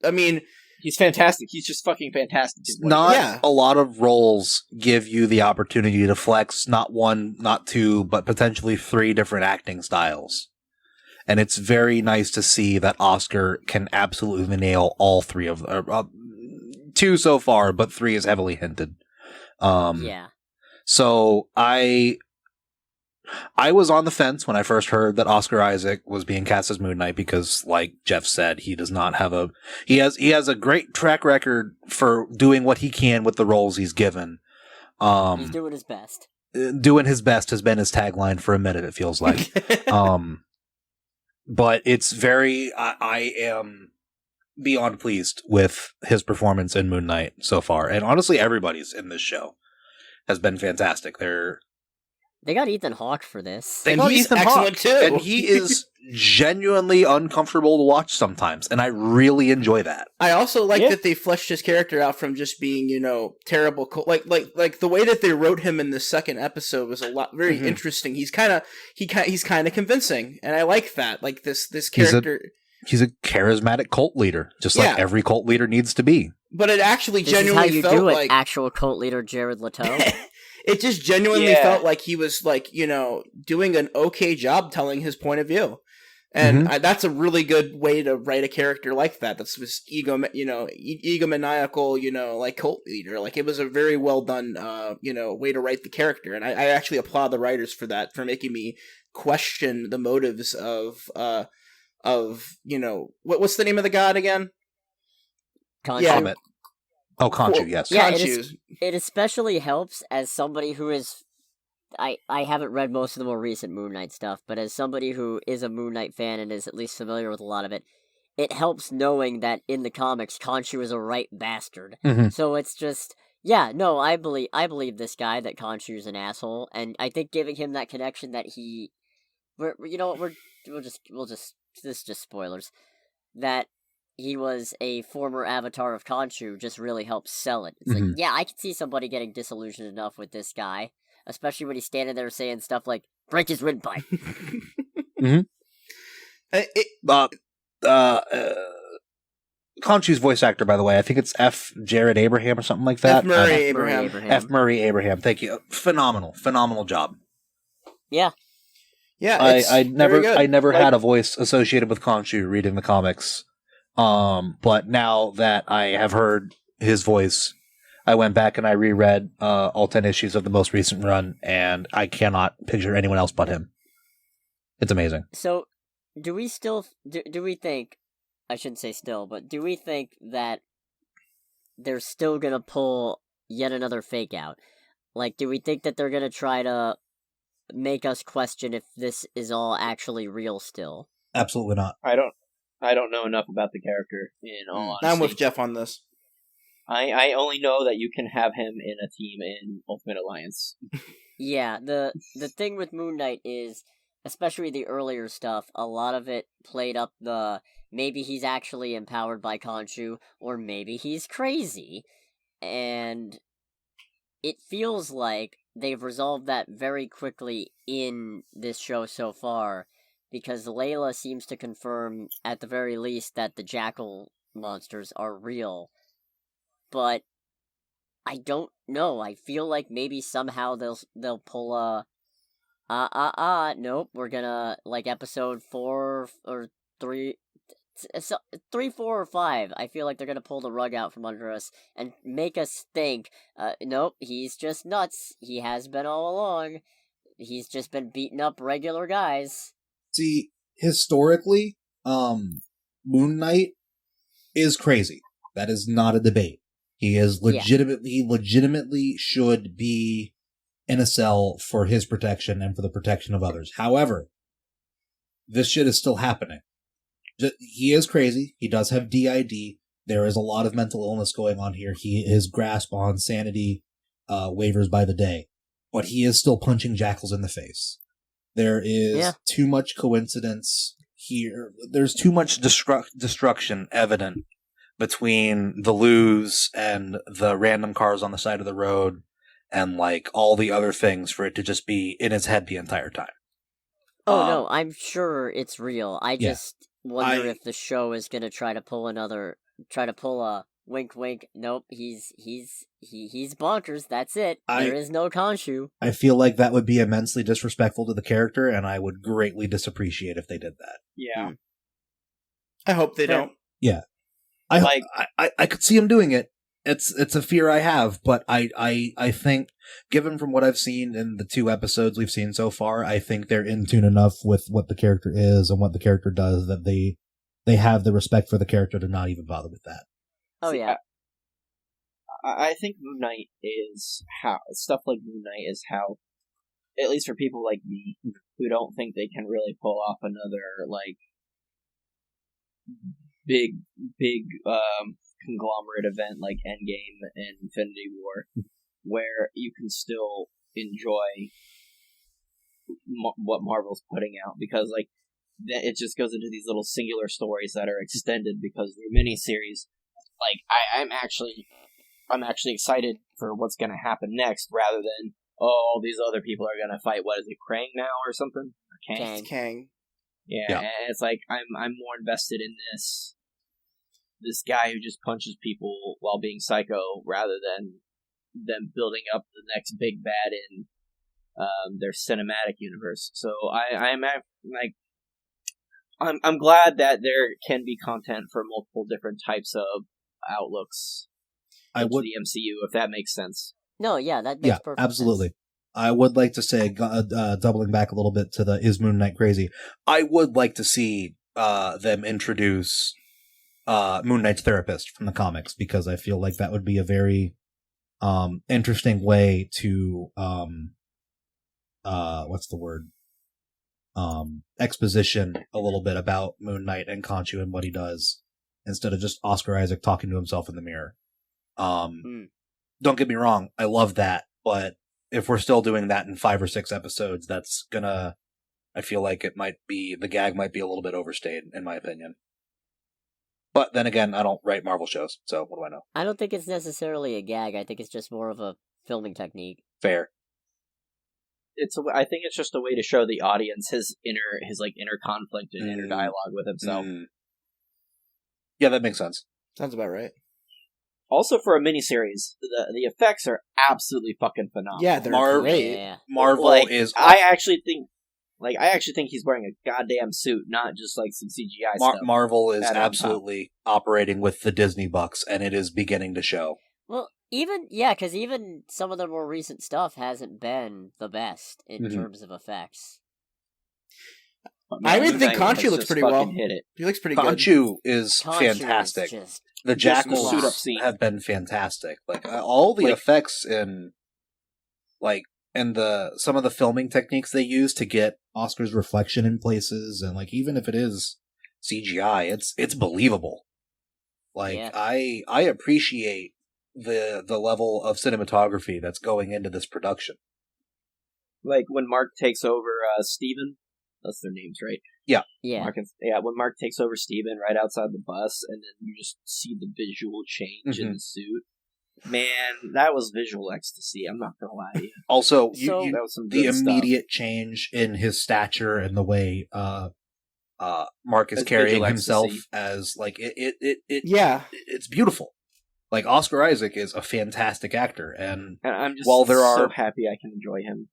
I mean, He's fantastic. He's just fucking fantastic. Not a lot of roles give you the opportunity to flex not 1, not 2, but potentially 3 different acting styles. And it's very nice to see that Oscar can absolutely nail all 3 of them. 2 so far, but 3 is heavily hinted. Yeah. So I was on the fence when I first heard that Oscar Isaac was being cast as Moon Knight because, like Jeff said, he does not have he has a great track record for doing what he can with the roles he's given. He's doing his best. Doing his best has been his tagline for a minute, it feels like. But it's I am beyond pleased with his performance in Moon Knight so far. And honestly, everybody's in this show has been fantastic. They got Ethan Hawke for this. And he's Ethan excellent Hawke, too. and he is genuinely uncomfortable to watch sometimes, and I really enjoy that. I also like that they fleshed his character out from just being, terrible. Like the way that they wrote him in the second episode was very interesting. He's kind of convincing, and I like that. Like this character. He's a charismatic cult leader, just like every cult leader needs to be. But it actually This genuinely is how you felt do it, like actual cult leader Jared Leto. it just genuinely felt like he was doing an okay job telling his point of view. And that's a really good way to write a character like that. That's this egomaniacal, like cult leader. Like it was a very well done, way to write the character. And I actually applaud the writers for that, for making me question the motives of what's the name of the god again? Khonshu. Yeah. Oh, Khonshu, yes. Yeah, Khonshu. it especially helps as somebody who is... I haven't read most of the more recent Moon Knight stuff, but as somebody who is a Moon Knight fan and is at least familiar with a lot of it, it helps knowing that in the comics, Khonshu is a right bastard. So it's just... Yeah, no, I believe this guy, that Khonshu's an asshole, and I think giving him that connection that he... This is just spoilers. That he was a former avatar of Khonshu just really helps sell it. It's like, yeah, I can see somebody getting disillusioned enough with this guy, especially when he's standing there saying stuff like, break his windpipe. Khonshu's voice actor, by the way, I think it's F. Jared Abraham or something like that. F. Murray Abraham. F. Murray Abraham. Thank you. Phenomenal job. Yeah. Yeah, I never Like- had a voice associated with Khonshu reading the comics. But now that I have heard his voice, I went back and I reread all 10 issues of the most recent run, and I cannot picture anyone else but him. It's amazing. So, do we still... Do we think... I shouldn't say still, but do we think that they're still gonna pull yet another fake out? Like, do we think that they're gonna try to make us question if this is all actually real still? Absolutely not. I don't know enough about the character, in all honesty. I'm with Jeff on this. I only know that you can have him in a team in Ultimate Alliance. Yeah, the thing with Moon Knight is, especially the earlier stuff, a lot of it played up the maybe he's actually empowered by Khonshu, or maybe he's crazy. And it feels like they've resolved that very quickly in this show so far, because Layla seems to confirm, at the very least, that the Jackal monsters are real. But I don't know. I feel like maybe somehow they'll pull a nope, we're gonna, like, episode 4 or 3, 3, 4, or 5. I feel like they're gonna pull the rug out from under us and make us think, nope, he's just nuts. He has been all along. He's just been beating up regular guys. See, historically, Moon Knight is crazy. That is not a debate. He is legitimately should be in a cell for his protection and for the protection of others. However, this shit is still happening. He is crazy. He does have DID. There is a lot of mental illness going on here. His grasp on sanity wavers by the day. But he is still punching jackals in the face. There is too much coincidence here. There's too much destruction evident between the loos and the random cars on the side of the road and, like, all the other things for it to just be in his head the entire time. Oh, no, I'm sure it's real. I just wonder if the show is going to try to pull a wink wink. Nope, he's bonkers, that's it. There is no Khonshu. I feel like that would be immensely disrespectful to the character, and I would greatly disappreciate if they did that. Yeah. I hope they don't. Yeah. I could see him doing it. It's a fear I have, but I think, given from what I've seen in the 2 episodes we've seen so far, I think they're in tune enough with what the character is and what the character does that they have the respect for the character to not even bother with that. Oh, yeah. I think Moon Knight is stuff like Moon Knight is how, at least for people like me, who don't think they can really pull off another, like, big conglomerate event like Endgame and Infinity War, where you can still enjoy what Marvel's putting out, because, like, it just goes into these little singular stories that are extended because they're miniseries. Like, I'm actually excited for what's going to happen next, rather than, oh, all these other people are going to fight. What is it, Krang now or something? Or Kang? It's Kang. Yeah, and it's like I'm more invested in this guy who just punches people while being psycho, rather than them building up the next big bad in their cinematic universe. So I'm glad that there can be content for multiple different types of outlooks into the MCU, if that makes sense. No, yeah, that makes perfect absolutely. sense. I would like to say, doubling back a little bit to the is Moon Knight crazy, I would like to see them introduce Moon Knight's therapist from the comics, because I feel like that would be a very interesting way to what's the word? Exposition a little bit about Moon Knight and Khonshu and what he does, instead of just Oscar Isaac talking to himself in the mirror. Don't get me wrong, I love that, but if we're still doing that in 5 or 6 episodes, that's gonna, I feel like the gag might be a little bit overstayed, in my opinion. But then again, I don't write Marvel shows, so what do I know? I don't think it's necessarily a gag. I think it's just more of a filming technique. Fair. I think it's just a way to show the audience his inner conflict and inner dialogue with himself. Yeah, that makes sense. Sounds about right. Also, for a miniseries, the effects are absolutely fucking phenomenal. Yeah, they're great. Yeah. Marvel is. I actually think he's wearing a goddamn suit, not just like some CGI stuff. Marvel is absolutely operating with the Disney bucks, and it is beginning to show. Well, because even some of the more recent stuff hasn't been the best in terms of effects. I even think Moon Knight Khonshu has looks just pretty fucking well. Hit it. He looks pretty good. Khonshu is Khonshu fantastic. is just The Just the jackals suit-up scene. have been fantastic. Like all the Like- effects in, like, and some of the filming techniques they use to get Oscar's reflection in places, and like even if it is CGI, it's believable. Like Yeah. I appreciate the level of cinematography that's going into this production. Like when Mark takes over Steven. That's their names, right? Yeah. When Mark takes over Steven right outside the bus, and then you just see the visual change in the suit. Man, that was visual ecstasy. I'm not gonna lie to you. Also, So- That was some the good stuff. immediate change in his stature and the way Mark is That's carrying visual himself ecstasy. as like Yeah. it's beautiful. Like Oscar Isaac is a fantastic actor, and And I'm just while there so are- happy I can enjoy him.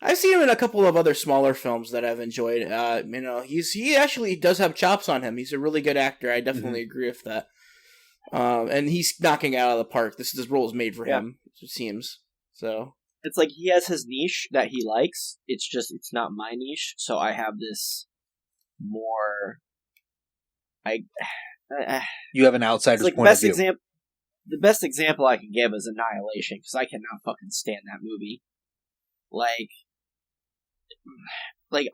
I've seen him in a couple of other smaller films that I've enjoyed. He actually does have chops on him. He's a really good actor. I definitely agree with that. And he's knocking it out of the park. This role is made for him, it seems. So It's like he has his niche that he likes. It's not my niche. So I have this more. you have an outsider's It's like point of best view. example. The best example I can give is Annihilation, because I cannot fucking stand that movie. Like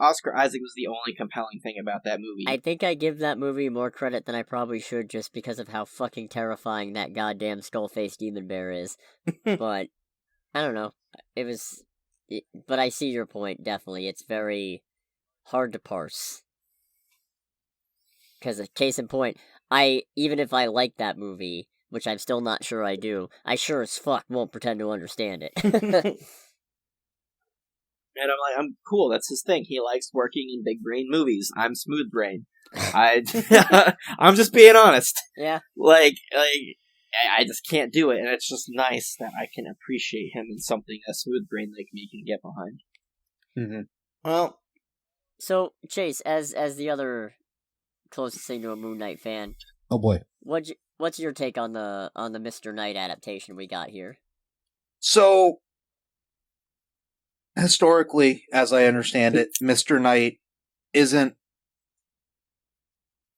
Oscar Isaac was the only compelling thing about that movie. I think I give that movie more credit than I probably should just because of how fucking terrifying that goddamn skull-faced demon bear is. But, I don't know. But I see your point, definitely. It's very hard to parse. Because, case in point, even if I like that movie, which I'm still not sure I do, I sure as fuck won't pretend to understand it. And I'm cool. That's his thing. He likes working in big brain movies. I'm smooth brain. I'm just being honest. Yeah. I just can't do it, and it's just nice that I can appreciate him in something a smooth brain like me can get behind. Mm-hmm. well, So, Chase, as the other closest thing to a Moon Knight fan, Oh boy. what's your take on the Mr. Knight adaptation we got here? So, historically, as I understand it, Mr. Knight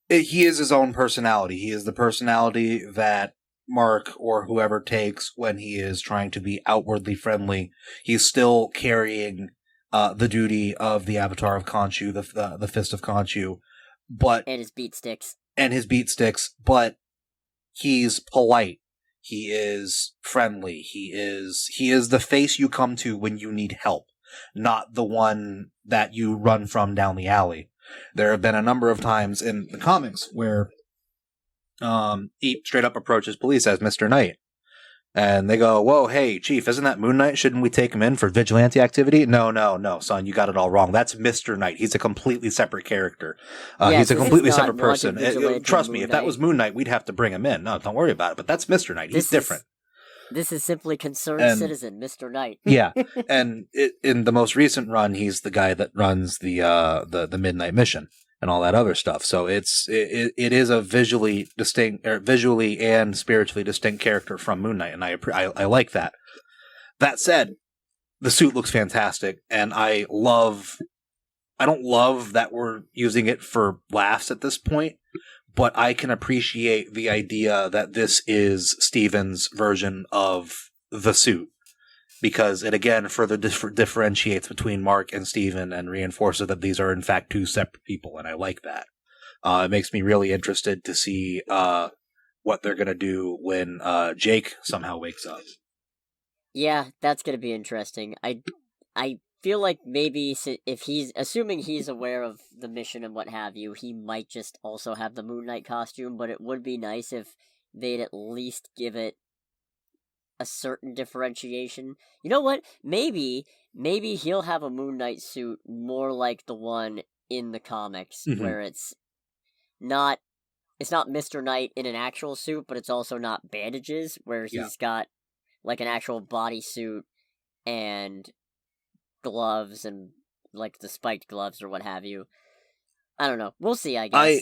he is his own personality. He is the personality that Mark or whoever takes when he is trying to be outwardly friendly. He's still carrying the duty of the Avatar of Khonshu, the Fist of Khonshu, And his beat sticks. but he's polite. He is friendly. He is the face you come to when you need help, not the one that you run from down the alley. There have been a number of times in the comics where he straight up approaches police as Mr. Knight. And they go, "Whoa, hey, Chief, isn't that Moon Knight? Shouldn't we take him in for vigilante activity?" No, son, you got it all wrong. That's Mr. Knight. He's a completely separate character. He's a completely separate person. Trust me, if that was Moon Knight, we'd have to bring him in. No, don't worry about it. But that's Mr. Knight. He's different. This is simply concerned citizen, Mr. Knight. Yeah, and in the most recent run, he's the guy that runs the Midnight Mission and all that other stuff. So it is a visually and spiritually distinct character from Moon Knight, and I like that. That said, the suit looks fantastic, and I don't love that we're using it for laughs at this point, but I can appreciate the idea that this is Steven's version of the suit, because it again further differentiates between Mark and Steven and reinforces that these are in fact two separate people, and I like that. It makes me really interested to see what they're going to do when Jake somehow wakes up. Yeah, that's gonna be interesting. I feel like maybe if assuming he's aware of the mission and what have you, he might just also have the Moon Knight costume, but it would be nice if they'd at least give it a certain differentiation. You know what? Maybe he'll have a Moon Knight suit more like the one in the comics, where it's not Mr. Knight in an actual suit, but it's also not bandages, where he's got like an actual bodysuit and gloves and like the spiked gloves or what have you. I don't know. We'll see, I guess.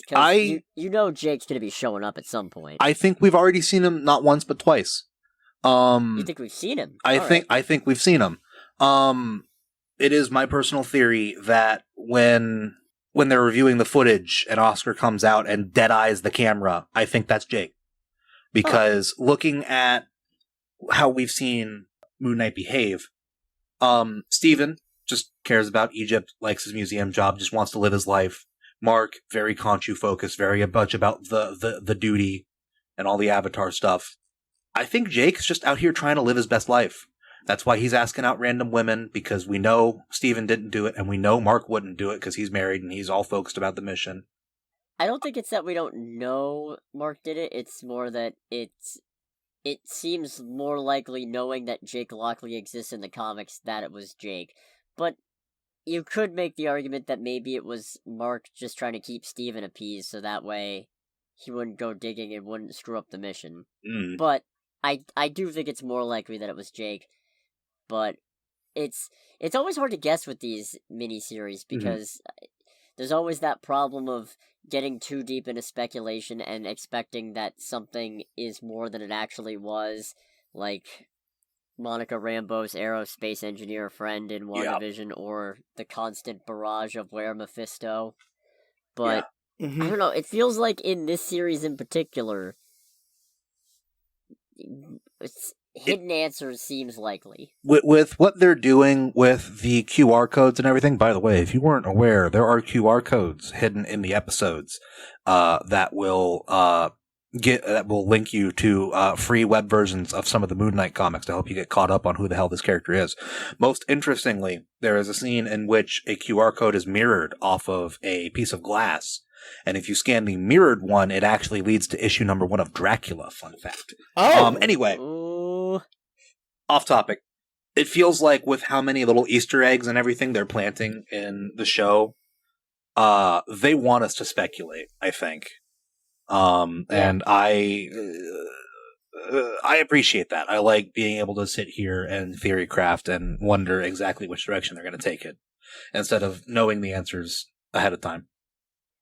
You know Jake's gonna be showing up at some point. I think we've already seen him not once but twice. You think we've seen him? I think we've seen him. it is my personal theory that when they're reviewing the footage and Oscar comes out and dead eyes the camera, I think that's Jake. Because looking at how we've seen Moon Knight behave, Steven just cares about Egypt, likes his museum job, just wants to live his life. Mark, very Khonshu focused, very much about the duty and all the Avatar stuff. I think Jake's just out here trying to live his best life. That's why he's asking out random women, because we know Steven didn't do it, and we know Mark wouldn't do it because he's married and he's all focused about the mission. I don't think it's that we don't know Mark did it, it's more that it seems more likely, knowing that Jake Lockley exists in the comics, that it was Jake. But you could make the argument that maybe it was Mark just trying to keep Steven appeased, so that way he wouldn't go digging and wouldn't screw up the mission. But I do think it's more likely that it was Jake. But it's always hard to guess with these miniseries, because there's always that problem of getting too deep into speculation and expecting that something is more than it actually was, like Monica Rambeau's aerospace engineer friend in WandaVision, or the constant barrage of Where Mephisto. But I don't know, it feels like in this series in particular, hidden answers seems likely. With what they're doing with the QR codes and everything, by the way, if you weren't aware, there are QR codes hidden in the episodes that will link you to free web versions of some of the Moon Knight comics to help you get caught up on who the hell this character is. Most interestingly, there is a scene in which a QR code is mirrored off of a piece of glass. And if you scan the mirrored one, it actually leads to issue number 1 of Dracula, fun fact. Anyway, off topic. It feels like with how many little Easter eggs and everything they're planting in the show, they want us to speculate, I think. And I appreciate that. I like being able to sit here and theory craft and wonder exactly which direction they're going to take it, instead of knowing the answers ahead of time.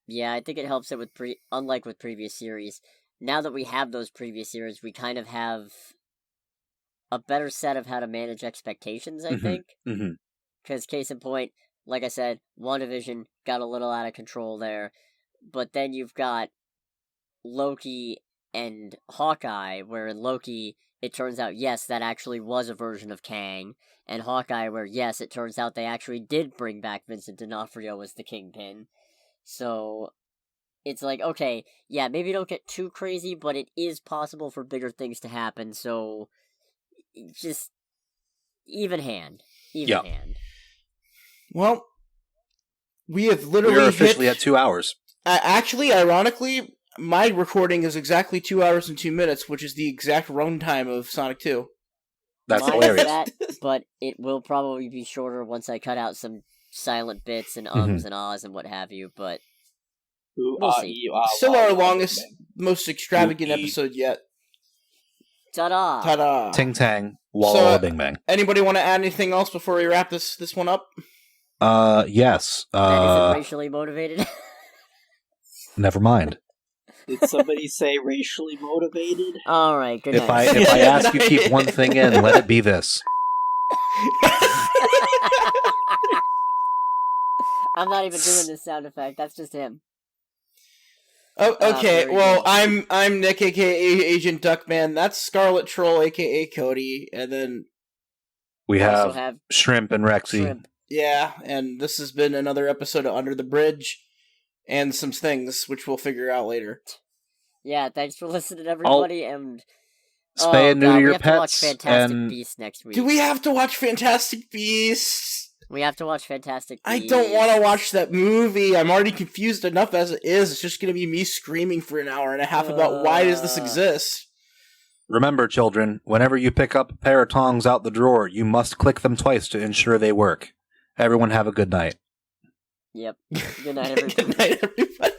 Yeah, I think it helps it with unlike with previous series. Now that we have those previous series, we kind of have a better set of how to manage expectations, I think. Because case in point, like I said, WandaVision got a little out of control there. But then you've got Loki and Hawkeye, where in Loki, it turns out, yes, that actually was a version of Kang. And Hawkeye, where, yes, it turns out they actually did bring back Vincent D'Onofrio as the Kingpin. So it's like, okay, yeah, maybe don't get too crazy, but it is possible for bigger things to happen, so just even hand. Well, we have literally We're officially at 2 hours. Actually, ironically, my recording is exactly 2 hours and 2 minutes, which is the exact runtime of Sonic 2. That's hilarious. That, but it will probably be shorter once I cut out some silent bits and ums and ahs and what have you, but we'll see. Still our longest, most extravagant episode yet. Ta-da! Ta-da! Ting tang, walla bing bang. Anybody want to add anything else before we wrap this one up? Yes. That isn't racially motivated? Never mind. Did somebody say racially motivated? Alright, good night. If I ask you to keep one thing in, let it be this. I'm not even doing this sound effect. That's just him. Oh, okay. Well, I'm Nick, aka Agent Duckman. That's Scarlet Troll, aka Cody, and then we have Shrimp and Rexy. Shrimp. Yeah, and this has been another episode of Under the Bridge, and some things which we'll figure out later. Yeah, thanks for listening, everybody, and spay and neuter your pets. We have to watch Fantastic Beasts next week. Do we have to watch Fantastic Beasts? We have to watch Fantastic Beasts. I don't want to watch that movie. I'm already confused enough as it is. It's just going to be me screaming for an hour and a half about why does this exist. Remember, children, whenever you pick up a pair of tongs out the drawer, you must click them twice to ensure they work. Everyone have a good night. Yep. Good night, everybody. Good night, everybody.